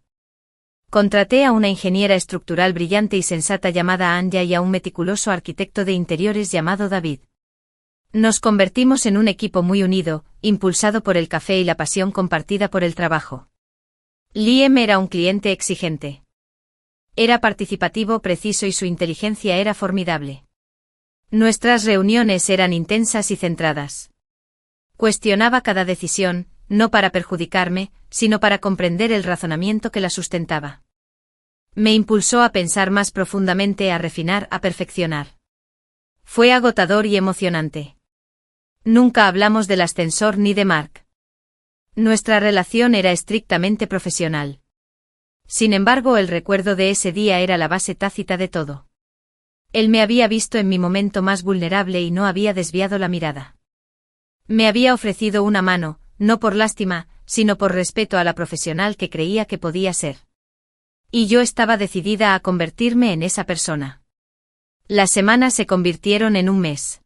Contraté a una ingeniera estructural brillante y sensata llamada Anya y a un meticuloso arquitecto de interiores llamado David. Nos convertimos en un equipo muy unido, impulsado por el café y la pasión compartida por el trabajo. Liam era un cliente exigente. Era participativo, preciso y su inteligencia era formidable. Nuestras reuniones eran intensas y centradas. Cuestionaba cada decisión, no para perjudicarme, sino para comprender el razonamiento que la sustentaba. Me impulsó a pensar más profundamente, a refinar, a perfeccionar. Fue agotador y emocionante. Nunca hablamos del ascensor ni de Mark. Nuestra relación era estrictamente profesional. Sin embargo, el recuerdo de ese día era la base tácita de todo. Él me había visto en mi momento más vulnerable y no había desviado la mirada. Me había ofrecido una mano, no por lástima, sino por respeto a la profesional que creía que podía ser. Y yo estaba decidida a convertirme en esa persona. Las semanas se convirtieron en un mes.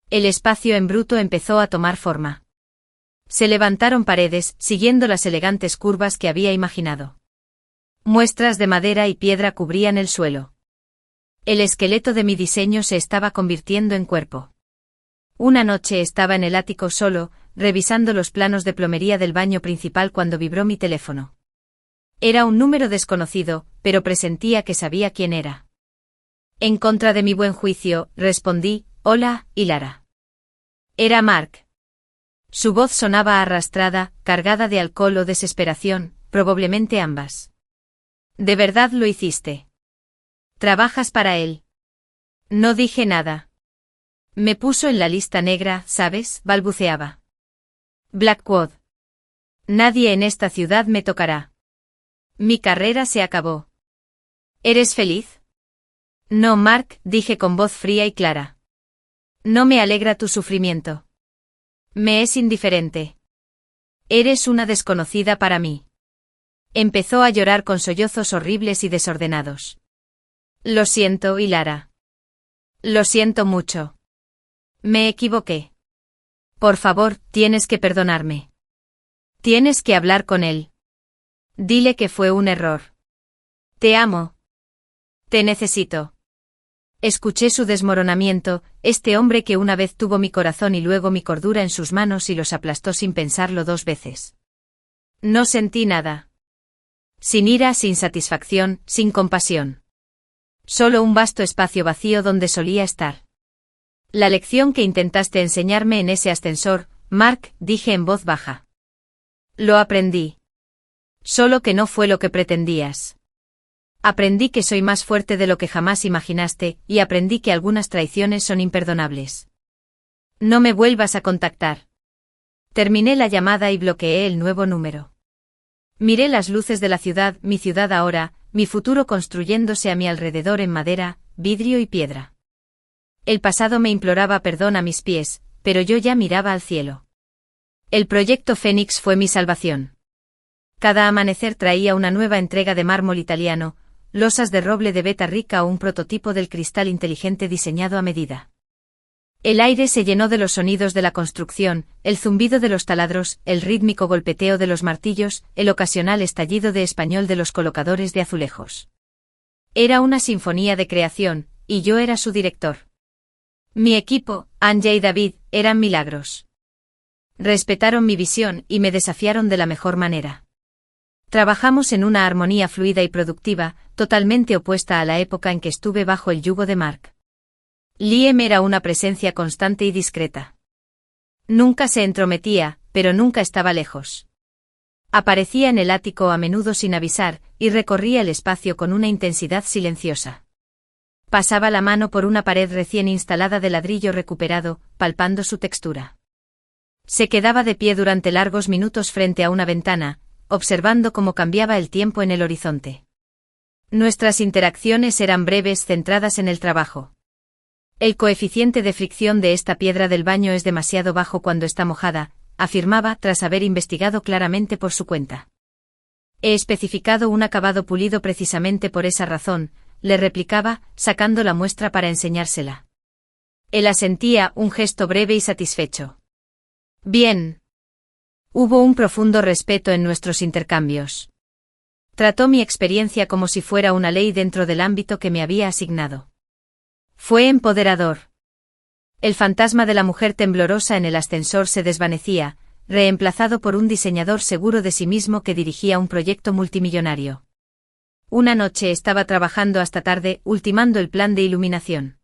El espacio en bruto empezó a tomar forma. Se levantaron paredes, siguiendo las elegantes curvas que había imaginado. Muestras de madera y piedra cubrían el suelo. El esqueleto de mi diseño se estaba convirtiendo en cuerpo. Una noche estaba en el ático solo, revisando los planos de plomería del baño principal cuando vibró mi teléfono. Era un número desconocido, pero presentía que sabía quién era. En contra de mi buen juicio, respondí, hola, y Lara. Era Mark. Su voz sonaba arrastrada, cargada de alcohol o desesperación, probablemente ambas. ¿De verdad lo hiciste? ¿Trabajas para él? No dije nada. Me puso en la lista negra, ¿sabes? Balbuceaba. Blackwood. Nadie en esta ciudad me tocará. Mi carrera se acabó. ¿Eres feliz? No, Mark, dije con voz fría y clara. No me alegra tu sufrimiento. Me es indiferente. Eres una desconocida para mí. Empezó a llorar con sollozos horribles y desordenados. Lo siento, Lara. Lo siento mucho. Me equivoqué. Por favor, tienes que perdonarme. Tienes que hablar con él. Dile que fue un error. Te amo. Te necesito. Escuché su desmoronamiento, este hombre que una vez tuvo mi corazón y luego mi cordura en sus manos y los aplastó sin pensarlo 2 veces. No sentí nada. Sin ira, sin satisfacción, sin compasión. Solo un vasto espacio vacío donde solía estar. La lección que intentaste enseñarme en ese ascensor, Mark, dije en voz baja. Lo aprendí. Solo que no fue lo que pretendías. Aprendí que soy más fuerte de lo que jamás imaginaste, y aprendí que algunas traiciones son imperdonables. No me vuelvas a contactar. Terminé la llamada y bloqueé el nuevo número. Miré las luces de la ciudad, mi ciudad ahora, mi futuro construyéndose a mi alrededor en madera, vidrio y piedra. El pasado me imploraba perdón a mis pies, pero yo ya miraba al cielo. El proyecto Fénix fue mi salvación. Cada amanecer traía una nueva entrega de mármol italiano, losas de roble de Beta Rica o un prototipo del cristal inteligente diseñado a medida. El aire se llenó de los sonidos de la construcción, el zumbido de los taladros, el rítmico golpeteo de los martillos, el ocasional estallido de español de los colocadores de azulejos. Era una sinfonía de creación, y yo era su director. Mi equipo, Anja y David, eran milagros. Respetaron mi visión y me desafiaron de la mejor manera. Trabajamos en una armonía fluida y productiva, totalmente opuesta a la época en que estuve bajo el yugo de Mark. Liam era una presencia constante y discreta. Nunca se entrometía, pero nunca estaba lejos. Aparecía en el ático a menudo sin avisar, y recorría el espacio con una intensidad silenciosa. Pasaba la mano por una pared recién instalada de ladrillo recuperado, palpando su textura. Se quedaba de pie durante largos minutos frente a una ventana, observando cómo cambiaba el tiempo en el horizonte. Nuestras interacciones eran breves, centradas en el trabajo. El coeficiente de fricción de esta piedra del baño es demasiado bajo cuando está mojada, afirmaba tras haber investigado claramente por su cuenta. He especificado un acabado pulido precisamente por esa razón, le replicaba, sacando la muestra para enseñársela. Él asentía, un gesto breve y satisfecho. Bien. Hubo un profundo respeto en nuestros intercambios. Trató mi experiencia como si fuera una ley dentro del ámbito que me había asignado. Fue empoderador. El fantasma de la mujer temblorosa en el ascensor se desvanecía, reemplazado por un diseñador seguro de sí mismo que dirigía un proyecto multimillonario. Una noche estaba trabajando hasta tarde, ultimando el plan de iluminación.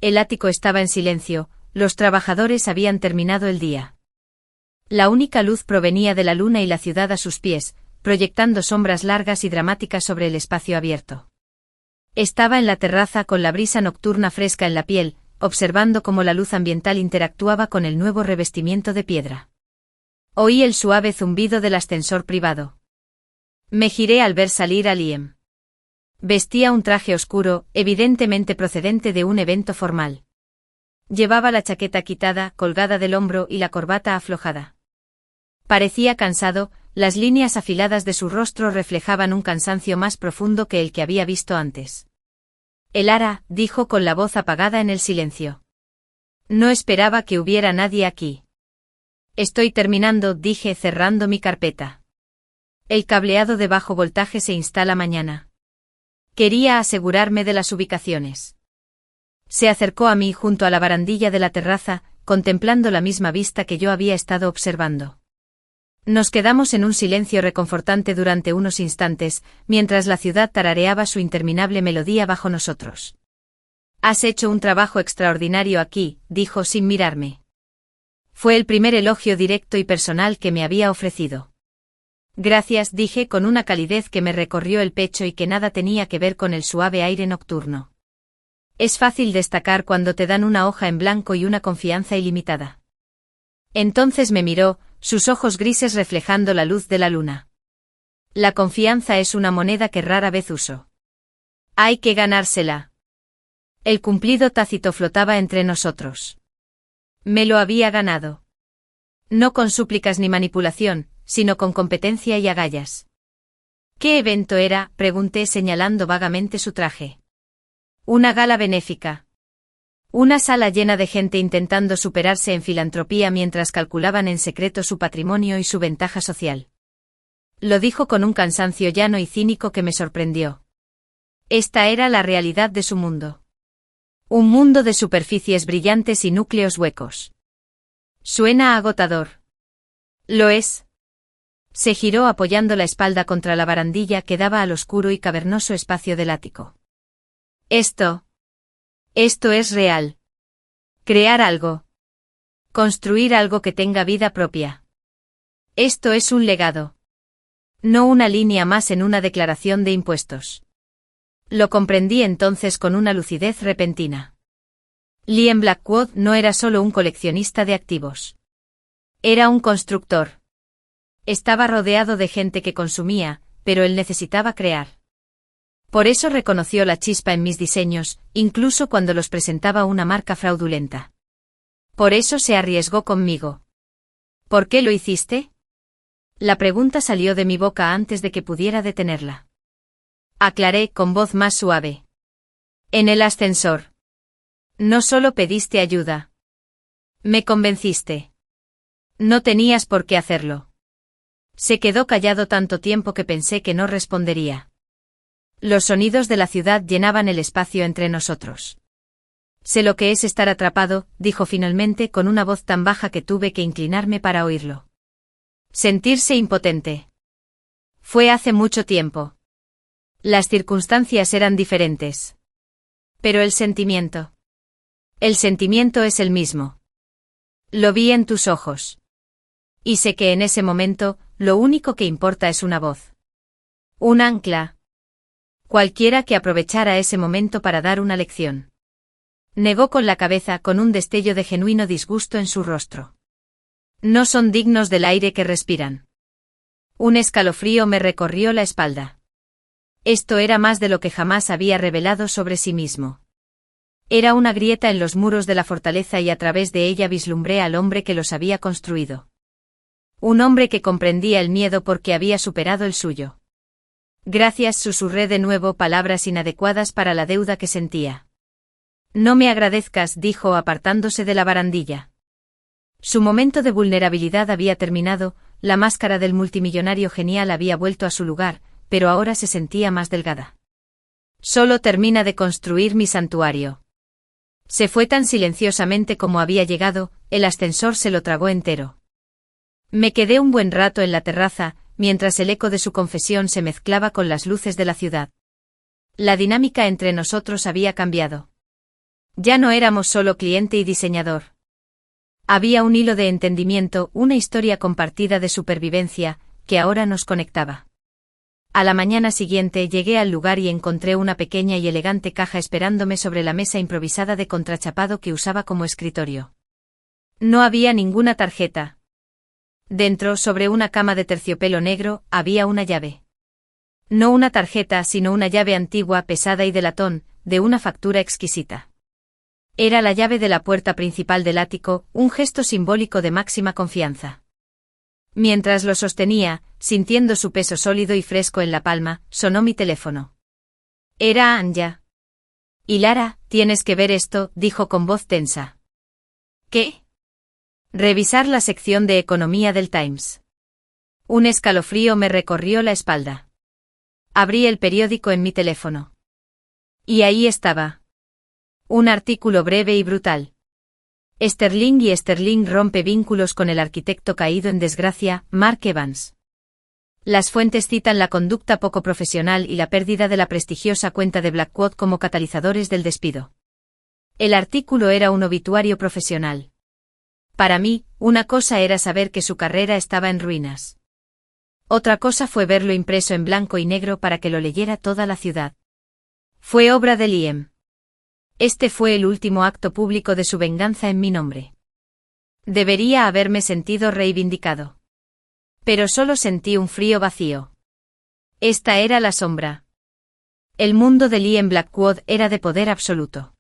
El ático estaba en silencio, los trabajadores habían terminado el día. La única luz provenía de la luna y la ciudad a sus pies, proyectando sombras largas y dramáticas sobre el espacio abierto. Estaba en la terraza con la brisa nocturna fresca en la piel, observando cómo la luz ambiental interactuaba con el nuevo revestimiento de piedra. Oí el suave zumbido del ascensor privado. Me giré al ver salir a Liam. Vestía un traje oscuro, evidentemente procedente de un evento formal. Llevaba la chaqueta quitada, colgada del hombro y la corbata aflojada. Parecía cansado, las líneas afiladas de su rostro reflejaban un cansancio más profundo que el que había visto antes. Lara, dijo con la voz apagada en el silencio. No esperaba que hubiera nadie aquí. Estoy terminando, dije cerrando mi carpeta. El cableado de bajo voltaje se instala mañana. Quería asegurarme de las ubicaciones. Se acercó a mí junto a la barandilla de la terraza, contemplando la misma vista que yo había estado observando. Nos quedamos en un silencio reconfortante durante unos instantes, mientras la ciudad tarareaba su interminable melodía bajo nosotros. «Has hecho un trabajo extraordinario aquí», dijo sin mirarme. Fue el primer elogio directo y personal que me había ofrecido. «Gracias», dije con una calidez que me recorrió el pecho y que nada tenía que ver con el suave aire nocturno. Es fácil destacar cuando te dan una hoja en blanco y una confianza ilimitada. Entonces me miró, sus ojos grises reflejando la luz de la luna. La confianza es una moneda que rara vez uso. Hay que ganársela. El cumplido tácito flotaba entre nosotros. Me lo había ganado. No con súplicas ni manipulación, sino con competencia y agallas. ¿Qué evento era?, pregunté señalando vagamente su traje. Una gala benéfica. Una sala llena de gente intentando superarse en filantropía mientras calculaban en secreto su patrimonio y su ventaja social. Lo dijo con un cansancio llano y cínico que me sorprendió. Esta era la realidad de su mundo. Un mundo de superficies brillantes y núcleos huecos. Suena agotador. Lo es. Se giró apoyando la espalda contra la barandilla que daba al oscuro y cavernoso espacio del ático. Esto es real. Crear algo. Construir algo que tenga vida propia. Esto es un legado. No una línea más en una declaración de impuestos. Lo comprendí entonces con una lucidez repentina. Liam Blackwood no era solo un coleccionista de activos. Era un constructor. Estaba rodeado de gente que consumía, pero él necesitaba crear. Por eso reconoció la chispa en mis diseños, incluso cuando los presentaba una marca fraudulenta. Por eso se arriesgó conmigo. ¿Por qué lo hiciste? La pregunta salió de mi boca antes de que pudiera detenerla. Aclaré con voz más suave. En el ascensor. No solo pediste ayuda. Me convenciste. No tenías por qué hacerlo. Se quedó callado tanto tiempo que pensé que no respondería. Los sonidos de la ciudad llenaban el espacio entre nosotros. Sé lo que es estar atrapado, dijo finalmente con una voz tan baja que tuve que inclinarme para oírlo. Sentirse impotente. Fue hace mucho tiempo. Las circunstancias eran diferentes. Pero el sentimiento. El sentimiento es el mismo. Lo vi en tus ojos. Y sé que en ese momento, lo único que importa es una voz. Un ancla. Cualquiera que aprovechara ese momento para dar una lección. Negó con la cabeza con un destello de genuino disgusto en su rostro. No son dignos del aire que respiran. Un escalofrío me recorrió la espalda. Esto era más de lo que jamás había revelado sobre sí mismo. Era una grieta en los muros de la fortaleza y a través de ella vislumbré al hombre que los había construido. Un hombre que comprendía el miedo porque había superado el suyo. Gracias, susurré de nuevo palabras inadecuadas para la deuda que sentía. No me agradezcas, dijo apartándose de la barandilla. Su momento de vulnerabilidad había terminado, la máscara del multimillonario genial había vuelto a su lugar, pero ahora se sentía más delgada. Solo termina de construir mi santuario. Se fue tan silenciosamente como había llegado, el ascensor se lo tragó entero. Me quedé un buen rato en la terraza, mientras el eco de su confesión se mezclaba con las luces de la ciudad. La dinámica entre nosotros había cambiado. Ya no éramos solo cliente y diseñador. Había un hilo de entendimiento, una historia compartida de supervivencia, que ahora nos conectaba. A la mañana siguiente llegué al lugar y encontré una pequeña y elegante caja esperándome sobre la mesa improvisada de contrachapado que usaba como escritorio. No había ninguna tarjeta. Dentro, sobre una cama de terciopelo negro, había una llave. No una tarjeta, sino una llave antigua, pesada y de latón, de una factura exquisita. Era la llave de la puerta principal del ático, un gesto simbólico de máxima confianza. Mientras lo sostenía, sintiendo su peso sólido y fresco en la palma, sonó mi teléfono. Era Anya. Y Lara, tienes que ver esto, dijo con voz tensa. ¿Qué? Revisar la sección de economía del Times. Un escalofrío me recorrió la espalda. Abrí el periódico en mi teléfono. Y ahí estaba. Un artículo breve y brutal. Sterling y Sterling rompe vínculos con el arquitecto caído en desgracia, Mark Evans. Las fuentes citan la conducta poco profesional y la pérdida de la prestigiosa cuenta de Blackwood como catalizadores del despido. El artículo era un obituario profesional. Para mí, una cosa era saber que su carrera estaba en ruinas. Otra cosa fue verlo impreso en blanco y negro para que lo leyera toda la ciudad. Fue obra de Liam. Este fue el último acto público de su venganza en mi nombre. Debería haberme sentido reivindicado. Pero solo sentí un frío vacío. Esta era la sombra. El mundo de Liam Blackwood era de poder absoluto.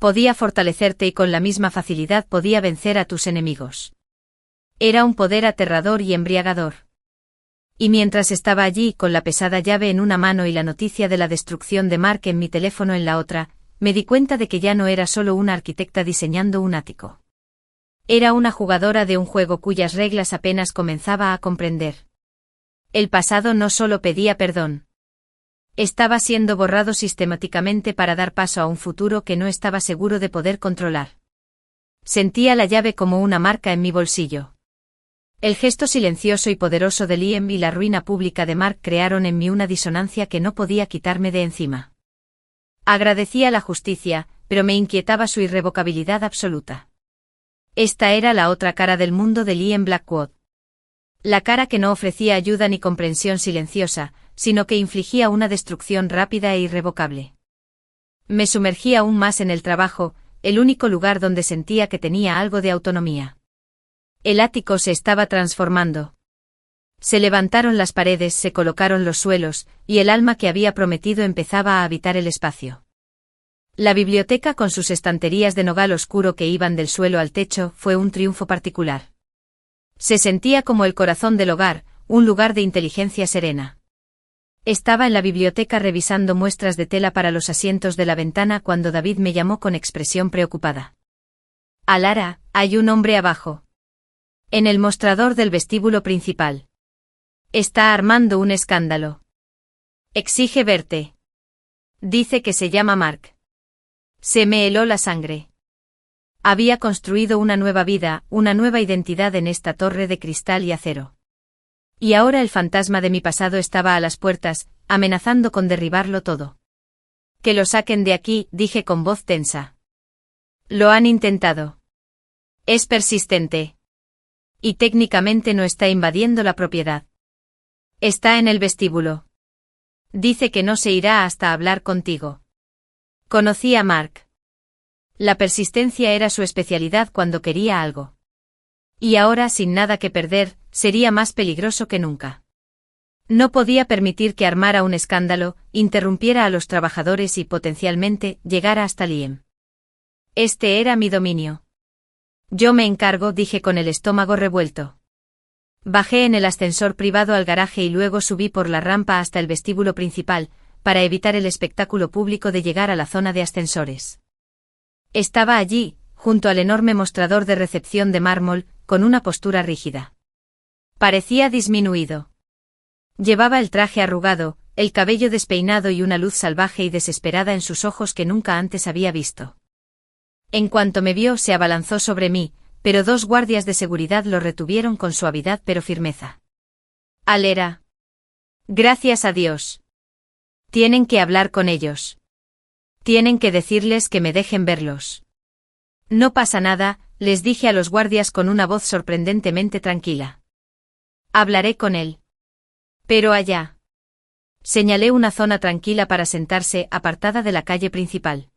Podía fortalecerte y con la misma facilidad podía vencer a tus enemigos. Era un poder aterrador y embriagador. Y mientras estaba allí con la pesada llave en una mano y la noticia de la destrucción de Mark en mi teléfono en la otra, me di cuenta de que ya no era solo una arquitecta diseñando un ático. Era una jugadora de un juego cuyas reglas apenas comenzaba a comprender. El pasado no solo pedía perdón. Estaba siendo borrado sistemáticamente para dar paso a un futuro que no estaba seguro de poder controlar. Sentía la llave como una marca en mi bolsillo. El gesto silencioso y poderoso de Liam y la ruina pública de Mark crearon en mí una disonancia que no podía quitarme de encima. Agradecía la justicia, pero me inquietaba su irrevocabilidad absoluta. Esta era la otra cara del mundo de Liam Blackwood. La cara que no ofrecía ayuda ni comprensión silenciosa, sino que infligía una destrucción rápida e irrevocable. Me sumergí aún más en el trabajo, el único lugar donde sentía que tenía algo de autonomía. El ático se estaba transformando. Se levantaron las paredes, se colocaron los suelos, y el alma que había prometido empezaba a habitar el espacio. La biblioteca con sus estanterías de nogal oscuro que iban del suelo al techo fue un triunfo particular. Se sentía como el corazón del hogar, un lugar de inteligencia serena. Estaba en la biblioteca revisando muestras de tela para los asientos de la ventana cuando David me llamó con expresión preocupada. Alara, hay un hombre abajo. En el mostrador del vestíbulo principal. Está armando un escándalo. Exige verte. Dice que se llama Mark. Se me heló la sangre. Había construido una nueva vida, una nueva identidad en esta torre de cristal y acero. Y ahora el fantasma de mi pasado estaba a las puertas, amenazando con derribarlo todo. Que lo saquen de aquí, dije con voz tensa. Lo han intentado. Es persistente. Y técnicamente no está invadiendo la propiedad. Está en el vestíbulo. Dice que no se irá hasta hablar contigo. Conocí a Mark. La persistencia era su especialidad cuando quería algo. Y ahora, sin nada que perder, sería más peligroso que nunca. No podía permitir que armara un escándalo, interrumpiera a los trabajadores y potencialmente llegara hasta Liam. Este era mi dominio. Yo me encargo, dije con el estómago revuelto. Bajé en el ascensor privado al garaje y luego subí por la rampa hasta el vestíbulo principal, para evitar el espectáculo público de llegar a la zona de ascensores. Estaba allí, junto al enorme mostrador de recepción de mármol, con una postura rígida. Parecía disminuido. Llevaba el traje arrugado, el cabello despeinado y una luz salvaje y desesperada en sus ojos que nunca antes había visto. En cuanto me vio, se abalanzó sobre mí, pero dos guardias de seguridad lo retuvieron con suavidad pero firmeza. Alera. Gracias a Dios. Tienen que hablar con ellos. Tienen que decirles que me dejen verlos. No pasa nada, les dije a los guardias con una voz sorprendentemente tranquila. Hablaré con él. Pero allá. Señalé una zona tranquila para sentarse, apartada de la calle principal.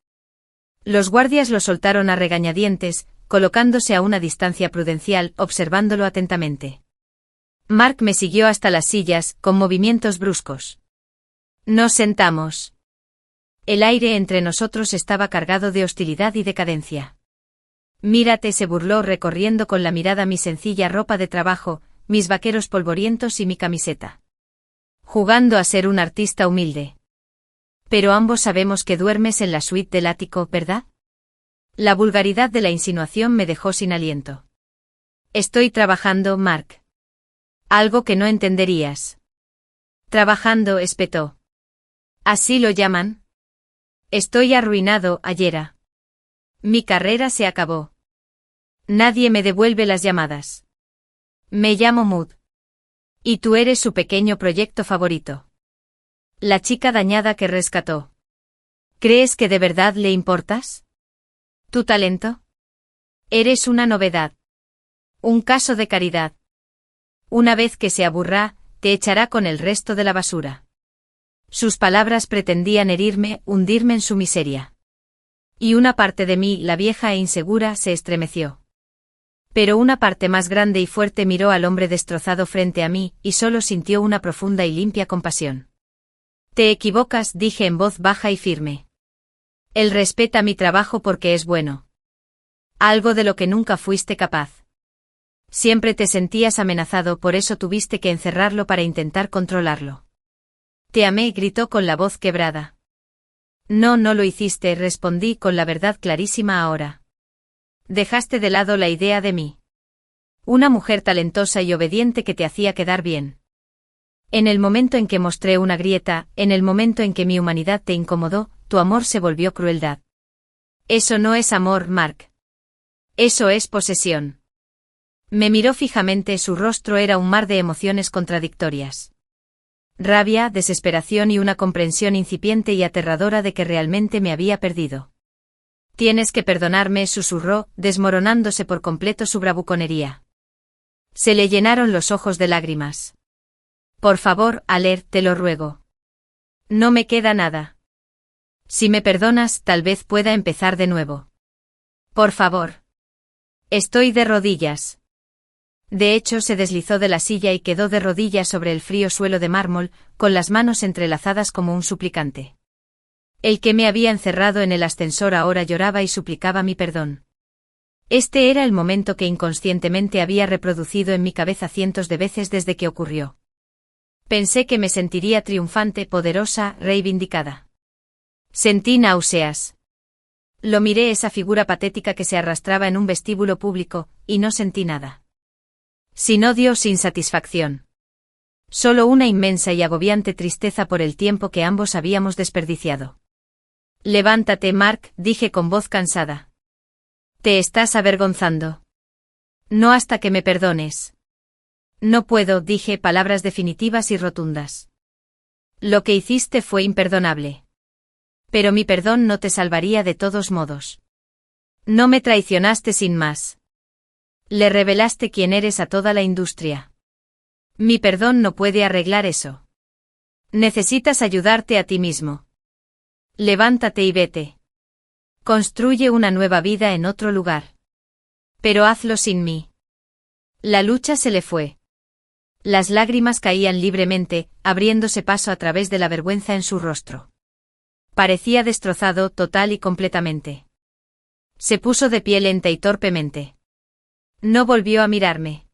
Los guardias lo soltaron a regañadientes, colocándose a una distancia prudencial, observándolo atentamente. Mark me siguió hasta las sillas, con movimientos bruscos. Nos sentamos. El aire entre nosotros estaba cargado de hostilidad y decadencia. Mírate, se burló recorriendo con la mirada mi sencilla ropa de trabajo, mis vaqueros polvorientos y mi camiseta. Jugando a ser un artista humilde. Pero ambos sabemos que duermes en la suite del ático, ¿verdad? La vulgaridad de la insinuación me dejó sin aliento. Estoy trabajando, Mark. Algo que no entenderías. Trabajando, espetó. ¿Así lo llaman? Estoy arruinado, Ayera. Mi carrera se acabó. Nadie me devuelve las llamadas. Me llamo Mood. Y tú eres su pequeño proyecto favorito. La chica dañada que rescató. ¿Crees que de verdad le importas? ¿Tu talento? Eres una novedad. Un caso de caridad. Una vez que se aburra, te echará con el resto de la basura. Sus palabras pretendían herirme, hundirme en su miseria. Y una parte de mí, la vieja e insegura, se estremeció. Pero una parte más grande y fuerte miró al hombre destrozado frente a mí, y solo sintió una profunda y limpia compasión. Te equivocas, dije en voz baja y firme. Él respeta mi trabajo porque es bueno. Algo de lo que nunca fuiste capaz. Siempre te sentías amenazado, por eso tuviste que encerrarlo para intentar controlarlo. Te amé, gritó con la voz quebrada. No, no lo hiciste, respondí con la verdad clarísima ahora. Dejaste de lado la idea de mí. Una mujer talentosa y obediente que te hacía quedar bien. En el momento en que mostré una grieta, en el momento en que mi humanidad te incomodó, tu amor se volvió crueldad. Eso no es amor, Mark. Eso es posesión. Me miró fijamente, su rostro era un mar de emociones contradictorias. Rabia, desesperación y una comprensión incipiente y aterradora de que realmente me había perdido. Tienes que perdonarme, susurró, desmoronándose por completo su bravuconería. Se le llenaron los ojos de lágrimas. Por favor, Aler, te lo ruego. No me queda nada. Si me perdonas, tal vez pueda empezar de nuevo. Por favor. Estoy de rodillas. De hecho, se deslizó de la silla y quedó de rodillas sobre el frío suelo de mármol, con las manos entrelazadas como un suplicante. El que me había encerrado en el ascensor ahora lloraba y suplicaba mi perdón. Este era el momento que inconscientemente había reproducido en mi cabeza cientos de veces desde que ocurrió. Pensé que me sentiría triunfante, poderosa, reivindicada. Sentí náuseas. Lo miré, esa figura patética que se arrastraba en un vestíbulo público, y no sentí nada. Sin odio, sin satisfacción. Solo una inmensa y agobiante tristeza por el tiempo que ambos habíamos desperdiciado. Levántate, Mark, dije con voz cansada. Te estás avergonzando. No hasta que me perdones. No puedo, dije, palabras definitivas y rotundas. Lo que hiciste fue imperdonable. Pero mi perdón no te salvaría de todos modos. No me traicionaste sin más. Le revelaste quién eres a toda la industria. Mi perdón no puede arreglar eso. Necesitas ayudarte a ti mismo. Levántate y vete. Construye una nueva vida en otro lugar. Pero hazlo sin mí. La lucha se le fue. Las lágrimas caían libremente, abriéndose paso a través de la vergüenza en su rostro. Parecía destrozado total y completamente. Se puso de pie lenta y torpemente. No volvió a mirarme.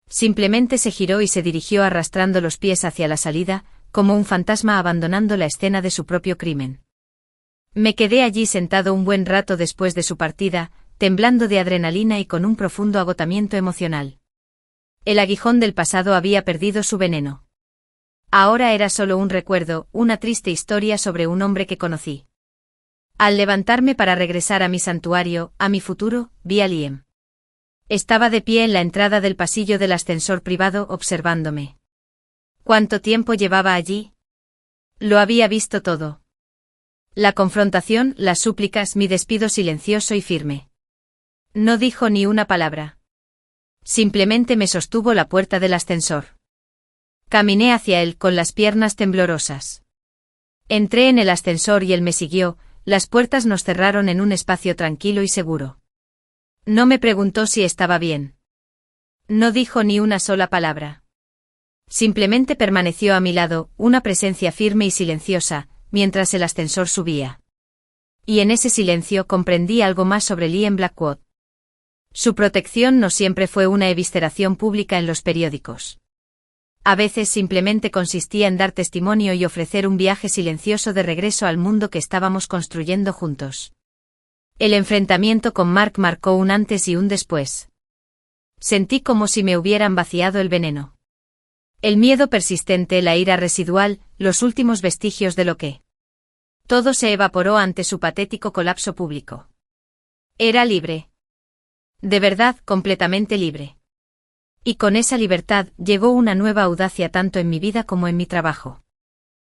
Simplemente se giró y se dirigió arrastrando los pies hacia la salida, como un fantasma abandonando la escena de su propio crimen. Me quedé allí sentado un buen rato después de su partida, temblando de adrenalina y con un profundo agotamiento emocional. El aguijón del pasado había perdido su veneno. Ahora era solo un recuerdo, una triste historia sobre un hombre que conocí. Al levantarme para regresar a mi santuario, a mi futuro, vi a Liam. Estaba de pie en la entrada del pasillo del ascensor privado observándome. ¿Cuánto tiempo llevaba allí? Lo había visto todo. La confrontación, las súplicas, mi despido silencioso y firme. No dijo ni una palabra. Simplemente me sostuvo la puerta del ascensor. Caminé hacia él con las piernas temblorosas. Entré en el ascensor y él me siguió, las puertas nos cerraron en un espacio tranquilo y seguro. No me preguntó si estaba bien. No dijo ni una sola palabra. Simplemente permaneció a mi lado, una presencia firme y silenciosa, mientras el ascensor subía. Y en ese silencio comprendí algo más sobre Liam Blackwood. Su protección no siempre fue una evisceración pública en los periódicos. A veces simplemente consistía en dar testimonio y ofrecer un viaje silencioso de regreso al mundo que estábamos construyendo juntos. El enfrentamiento con Mark marcó un antes y un después. Sentí como si me hubieran vaciado el veneno. El miedo persistente, la ira residual, los últimos vestigios de lo que. Todo se evaporó ante su patético colapso público. Era libre. De verdad, completamente libre. Y con esa libertad llegó una nueva audacia tanto en mi vida como en mi trabajo.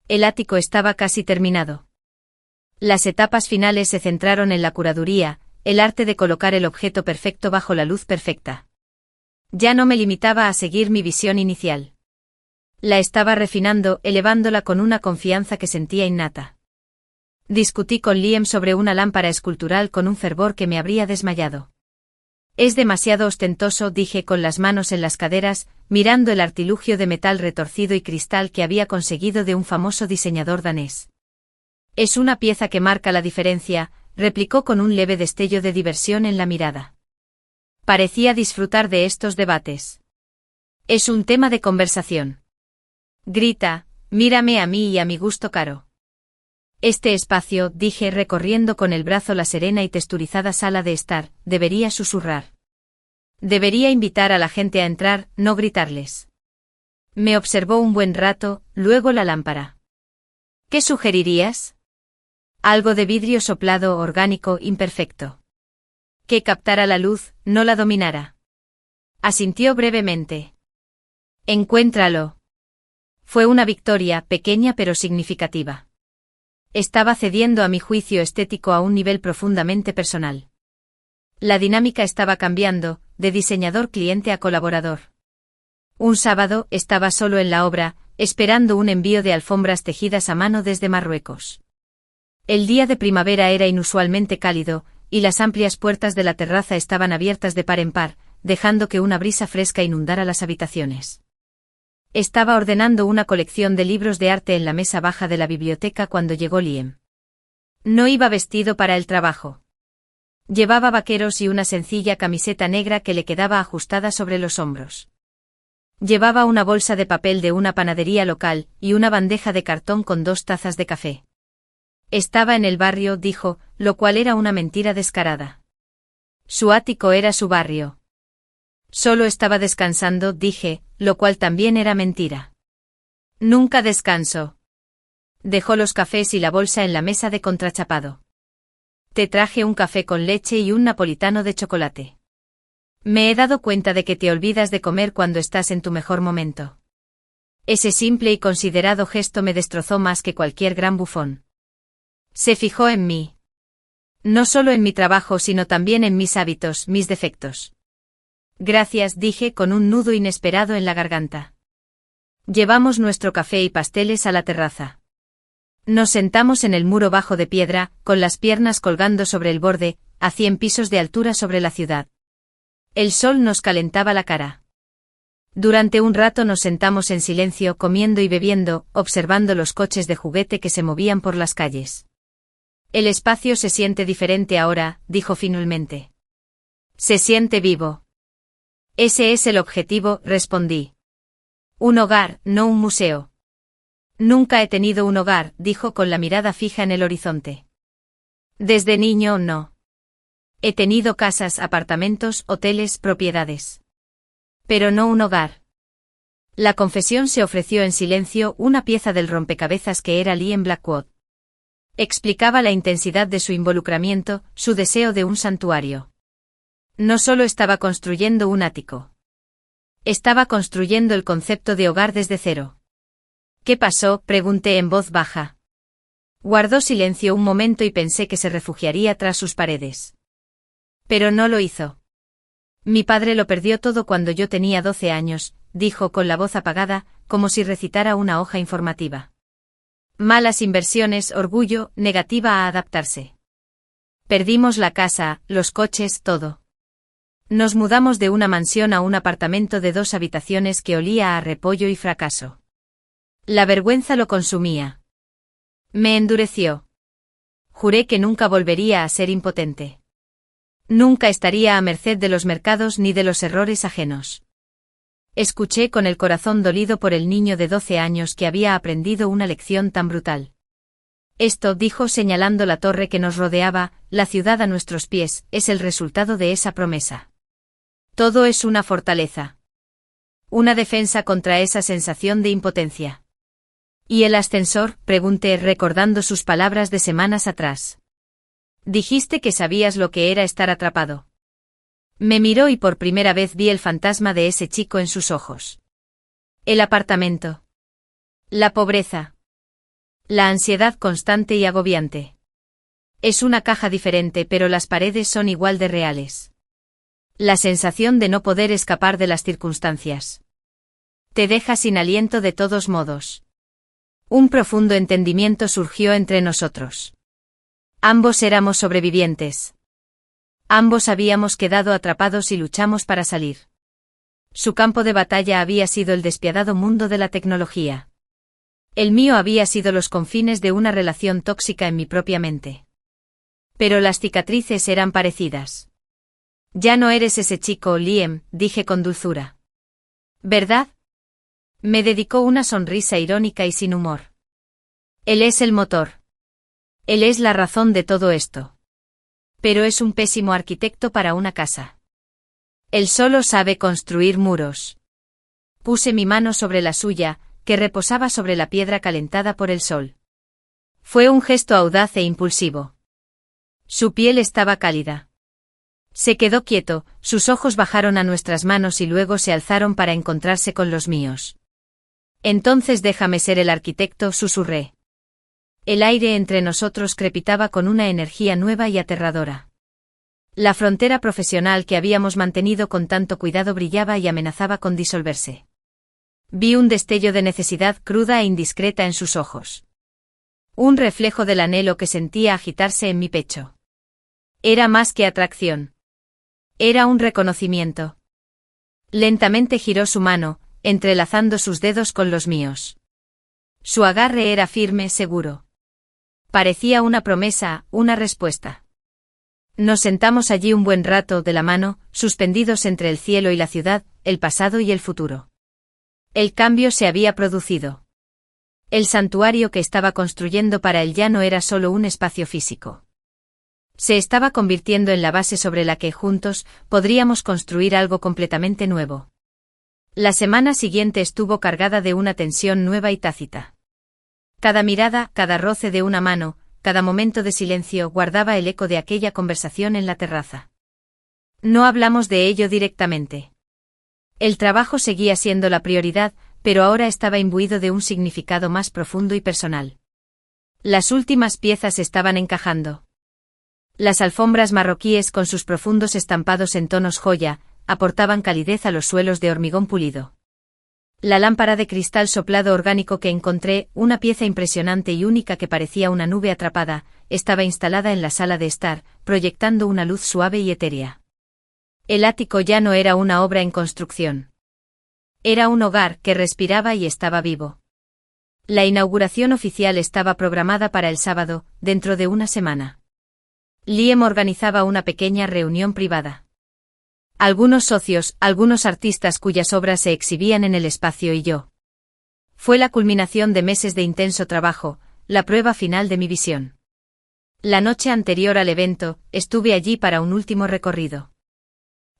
El ático estaba casi terminado. Las etapas finales se centraron en la curaduría, el arte de colocar el objeto perfecto bajo la luz perfecta. Ya no me limitaba a seguir mi visión inicial. La estaba refinando, elevándola con una confianza que sentía innata. Discutí con Liam sobre una lámpara escultural con un fervor que me habría desmayado. Es demasiado ostentoso, dije con las manos en las caderas, mirando el artilugio de metal retorcido y cristal que había conseguido de un famoso diseñador danés. Es una pieza que marca la diferencia, replicó con un leve destello de diversión en la mirada. Parecía disfrutar de estos debates. Es un tema de conversación. Grita, mírame a mí y a mi gusto caro. Este espacio, dije recorriendo con el brazo la serena y texturizada sala de estar, debería susurrar. Debería invitar a la gente a entrar, no gritarles. Me observó un buen rato, luego la lámpara. ¿Qué sugerirías? Algo de vidrio soplado, orgánico, imperfecto. Que captara la luz, no la dominara. Asintió brevemente. Encuéntralo. Fue una victoria, pequeña pero significativa. Estaba cediendo a mi juicio estético a un nivel profundamente personal. La dinámica estaba cambiando, de diseñador cliente a colaborador. Un sábado, estaba solo en la obra, esperando un envío de alfombras tejidas a mano desde Marruecos. El día de primavera era inusualmente cálido, y las amplias puertas de la terraza estaban abiertas de par en par, dejando que una brisa fresca inundara las habitaciones. Estaba ordenando una colección de libros de arte en la mesa baja de la biblioteca cuando llegó Liam. No iba vestido para el trabajo. Llevaba vaqueros y una sencilla camiseta negra que le quedaba ajustada sobre los hombros. Llevaba una bolsa de papel de una panadería local, y una bandeja de cartón con 2 tazas de café. Estaba en el barrio, dijo, lo cual era una mentira descarada. Su ático era su barrio. Solo estaba descansando, dije, lo cual también era mentira. Nunca descanso. Dejó los cafés y la bolsa en la mesa de contrachapado. Te traje un café con leche y un napolitano de chocolate. Me he dado cuenta de que te olvidas de comer cuando estás en tu mejor momento. Ese simple y considerado gesto me destrozó más que cualquier gran bufón. Se fijó en mí. No solo en mi trabajo sino también en mis hábitos, mis defectos. Gracias, dije con un nudo inesperado en la garganta. Llevamos nuestro café y pasteles a la terraza. Nos sentamos en el muro bajo de piedra, con las piernas colgando sobre el borde, a 100 pisos de altura sobre la ciudad. El sol nos calentaba la cara. Durante un rato nos sentamos en silencio, comiendo y bebiendo, observando los coches de juguete que se movían por las calles. El espacio se siente diferente ahora, dijo finalmente. Se siente vivo. Ese es el objetivo, respondí. Un hogar, no un museo. Nunca he tenido un hogar, dijo con la mirada fija en el horizonte. Desde niño no. He tenido casas, apartamentos, hoteles, propiedades. Pero no un hogar. La confesión se ofreció en silencio, una pieza del rompecabezas que era Liam Blackwood. Explicaba la intensidad de su involucramiento, su deseo de un santuario. No solo estaba construyendo un ático. Estaba construyendo el concepto de hogar desde cero. ¿Qué pasó?, pregunté en voz baja. Guardó silencio un momento y pensé que se refugiaría tras sus paredes. Pero no lo hizo. Mi padre lo perdió todo cuando yo tenía 12 años, dijo con la voz apagada, como si recitara una hoja informativa. Malas inversiones, orgullo, negativa a adaptarse. Perdimos la casa, los coches, todo. Nos mudamos de una mansión a un apartamento de 2 habitaciones que olía a repollo y fracaso. La vergüenza lo consumía. Me endureció. Juré que nunca volvería a ser impotente. Nunca estaría a merced de los mercados ni de los errores ajenos. Escuché con el corazón dolido por el niño de 12 años que había aprendido una lección tan brutal. Esto, dijo señalando la torre que nos rodeaba, la ciudad a nuestros pies, es el resultado de esa promesa. Todo es una fortaleza. Una defensa contra esa sensación de impotencia. ¿Y el ascensor?, pregunté recordando sus palabras de semanas atrás. Dijiste que sabías lo que era estar atrapado. Me miró y por primera vez vi el fantasma de ese chico en sus ojos. El apartamento. La pobreza. La ansiedad constante y agobiante. Es una caja diferente, pero las paredes son igual de reales. La sensación de no poder escapar de las circunstancias. Te deja sin aliento de todos modos. Un profundo entendimiento surgió entre nosotros. Ambos éramos sobrevivientes. Ambos habíamos quedado atrapados y luchamos para salir. Su campo de batalla había sido el despiadado mundo de la tecnología. El mío había sido los confines de una relación tóxica en mi propia mente. Pero las cicatrices eran parecidas. Ya no eres ese chico, Liam, dije con dulzura. ¿Verdad? Me dedicó una sonrisa irónica y sin humor. Él es el motor. Él es la razón de todo esto. Pero es un pésimo arquitecto para una casa. Él solo sabe construir muros. Puse mi mano sobre la suya, que reposaba sobre la piedra calentada por el sol. Fue un gesto audaz e impulsivo. Su piel estaba cálida. Se quedó quieto, sus ojos bajaron a nuestras manos y luego se alzaron para encontrarse con los míos. Entonces déjame ser el arquitecto, susurré. El aire entre nosotros crepitaba con una energía nueva y aterradora. La frontera profesional que habíamos mantenido con tanto cuidado brillaba y amenazaba con disolverse. Vi un destello de necesidad cruda e indiscreta en sus ojos. Un reflejo del anhelo que sentía agitarse en mi pecho. Era más que atracción. Era un reconocimiento. Lentamente giró su mano, entrelazando sus dedos con los míos. Su agarre era firme, seguro. Parecía una promesa, una respuesta. Nos sentamos allí un buen rato de la mano, suspendidos entre el cielo y la ciudad, el pasado y el futuro. El cambio se había producido. El santuario que estaba construyendo para él ya no era solo un espacio físico. Se estaba convirtiendo en la base sobre la que, juntos, podríamos construir algo completamente nuevo. La semana siguiente estuvo cargada de una tensión nueva y tácita. Cada mirada, cada roce de una mano, cada momento de silencio guardaba el eco de aquella conversación en la terraza. No hablamos de ello directamente. El trabajo seguía siendo la prioridad, pero ahora estaba imbuido de un significado más profundo y personal. Las últimas piezas estaban encajando. Las alfombras marroquíes con sus profundos estampados en tonos joya, aportaban calidez a los suelos de hormigón pulido. La lámpara de cristal soplado orgánico que encontré, una pieza impresionante y única que parecía una nube atrapada, estaba instalada en la sala de estar, proyectando una luz suave y etérea. El ático ya no era una obra en construcción. Era un hogar que respiraba y estaba vivo. La inauguración oficial estaba programada para el sábado, dentro de una semana. Liam organizaba una pequeña reunión privada. Algunos socios, algunos artistas cuyas obras se exhibían en el espacio y yo. Fue la culminación de meses de intenso trabajo, la prueba final de mi visión. La noche anterior al evento, estuve allí para un último recorrido.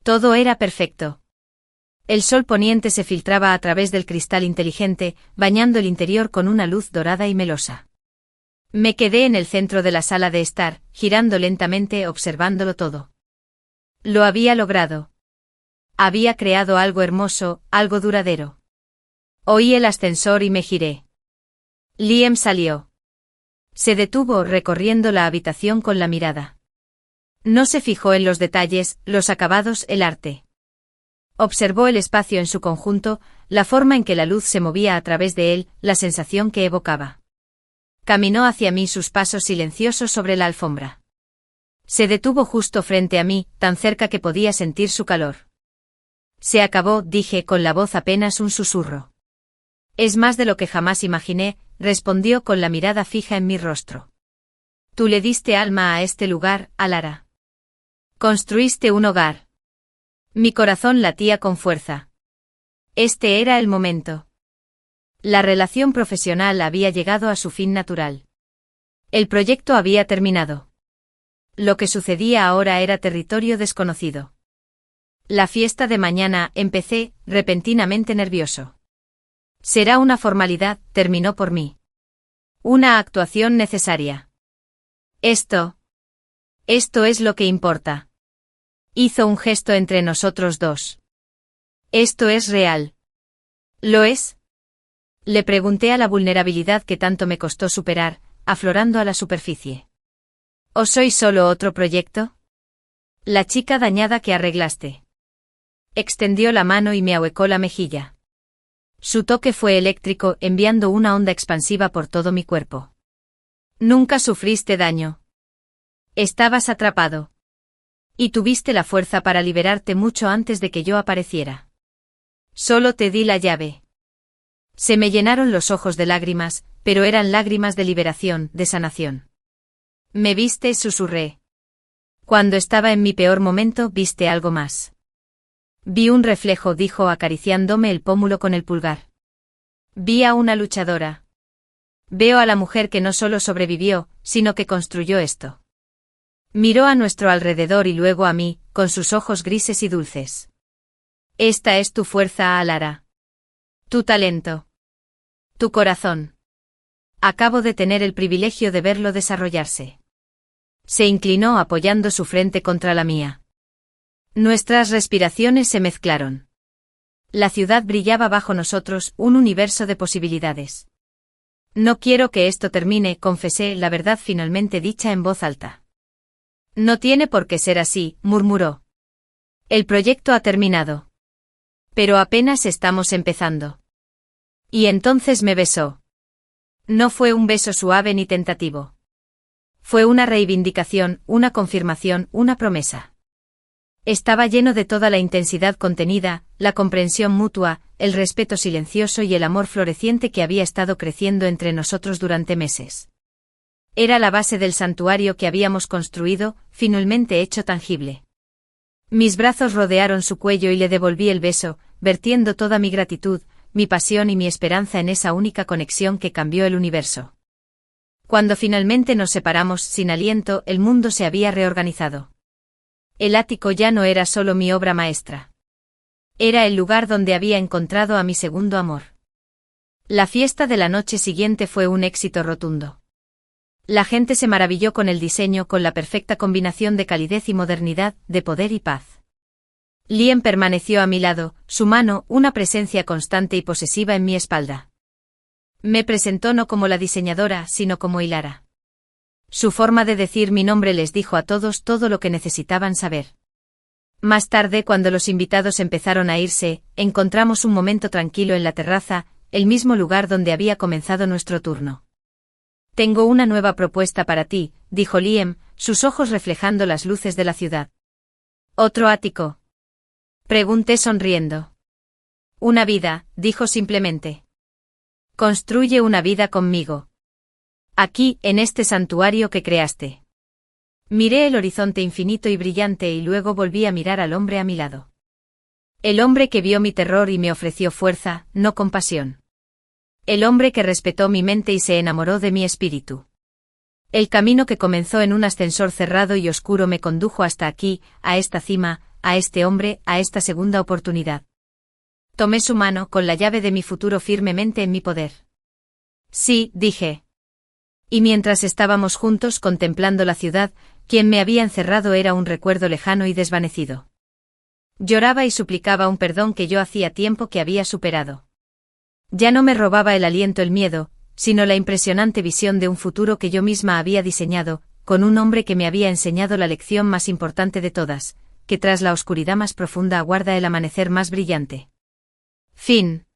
Todo era perfecto. El sol poniente se filtraba a través del cristal inteligente, bañando el interior con una luz dorada y melosa. Me quedé en el centro de la sala de estar, girando lentamente, observándolo todo. Lo había logrado. Había creado algo hermoso, algo duradero. Oí el ascensor y me giré. Liam salió. Se detuvo recorriendo la habitación con la mirada. No se fijó en los detalles, los acabados, el arte. Observó el espacio en su conjunto, la forma en que la luz se movía a través de él, la sensación que evocaba. Caminó hacia mí sus pasos silenciosos sobre la alfombra. Se detuvo justo frente a mí, tan cerca que podía sentir su calor. Se acabó, dije con la voz apenas un susurro. Es más de lo que jamás imaginé, respondió con la mirada fija en mi rostro. Tú le diste alma a este lugar, Alara. Construiste un hogar. Mi corazón latía con fuerza. Este era el momento. La relación profesional había llegado a su fin natural. El proyecto había terminado. Lo que sucedía ahora era territorio desconocido. La fiesta de mañana, empecé, repentinamente nervioso. Será una formalidad, terminó por mí. Una actuación necesaria. Esto es lo que importa. Hizo un gesto entre nosotros dos. ¿Esto es real? ¿Lo es? Le pregunté a la vulnerabilidad que tanto me costó superar, aflorando a la superficie. ¿O soy solo otro proyecto? La chica dañada que arreglaste. Extendió la mano y me ahuecó la mejilla. Su toque fue eléctrico, enviando una onda expansiva por todo mi cuerpo. Nunca sufriste daño. Estabas atrapado. Y tuviste la fuerza para liberarte mucho antes de que yo apareciera. Solo te di la llave. Se me llenaron los ojos de lágrimas, pero eran lágrimas de liberación, de sanación. ¿Me viste?, susurré. Cuando estaba en mi peor momento, ¿viste algo más? Vi un reflejo, dijo acariciándome el pómulo con el pulgar. Vi a una luchadora. Veo a la mujer que no solo sobrevivió, sino que construyó esto. Miró a nuestro alrededor y luego a mí, con sus ojos grises y dulces. Esta es tu fuerza, Alara. Tu talento. Tu corazón. Acabo de tener el privilegio de verlo desarrollarse. Se inclinó apoyando su frente contra la mía. Nuestras respiraciones se mezclaron. La ciudad brillaba bajo nosotros, un universo de posibilidades. No quiero que esto termine, confesé la verdad finalmente dicha en voz alta. No tiene por qué ser así, murmuró. El proyecto ha terminado. Pero apenas estamos empezando. Y entonces me besó. No fue un beso suave ni tentativo. Fue una reivindicación, una confirmación, una promesa. Estaba lleno de toda la intensidad contenida, la comprensión mutua, el respeto silencioso y el amor floreciente que había estado creciendo entre nosotros durante meses. Era la base del santuario que habíamos construido, finalmente hecho tangible. Mis brazos rodearon su cuello y le devolví el beso, vertiendo toda mi gratitud, mi pasión y mi esperanza en esa única conexión que cambió el universo. Cuando finalmente nos separamos sin aliento, el mundo se había reorganizado. El ático ya no era solo mi obra maestra. Era el lugar donde había encontrado a mi segundo amor. La fiesta de la noche siguiente fue un éxito rotundo. La gente se maravilló con el diseño, con la perfecta combinación de calidez y modernidad, de poder y paz. Liam permaneció a mi lado, su mano, una presencia constante y posesiva en mi espalda. Me presentó no como la diseñadora, sino como Hilara. Su forma de decir mi nombre les dijo a todos todo lo que necesitaban saber. Más tarde, cuando los invitados empezaron a irse, encontramos un momento tranquilo en la terraza, el mismo lugar donde había comenzado nuestro turno. Tengo una nueva propuesta para ti, dijo Liam, sus ojos reflejando las luces de la ciudad. ¿Otro ático? Pregunté sonriendo. Una vida, dijo simplemente. Construye una vida conmigo. Aquí, en este santuario que creaste. Miré el horizonte infinito y brillante y luego volví a mirar al hombre a mi lado. El hombre que vio mi terror y me ofreció fuerza, no compasión. El hombre que respetó mi mente y se enamoró de mi espíritu. El camino que comenzó en un ascensor cerrado y oscuro me condujo hasta aquí, a esta cima, a este hombre, a esta segunda oportunidad. Tomé su mano con la llave de mi futuro firmemente en mi poder. Sí, dije. Y mientras estábamos juntos contemplando la ciudad, quien me había encerrado era un recuerdo lejano y desvanecido. Lloraba y suplicaba un perdón que yo hacía tiempo que había superado. Ya no me robaba el aliento el miedo, sino la impresionante visión de un futuro que yo misma había diseñado, con un hombre que me había enseñado la lección más importante de todas, que tras la oscuridad más profunda aguarda el amanecer más brillante. Fin.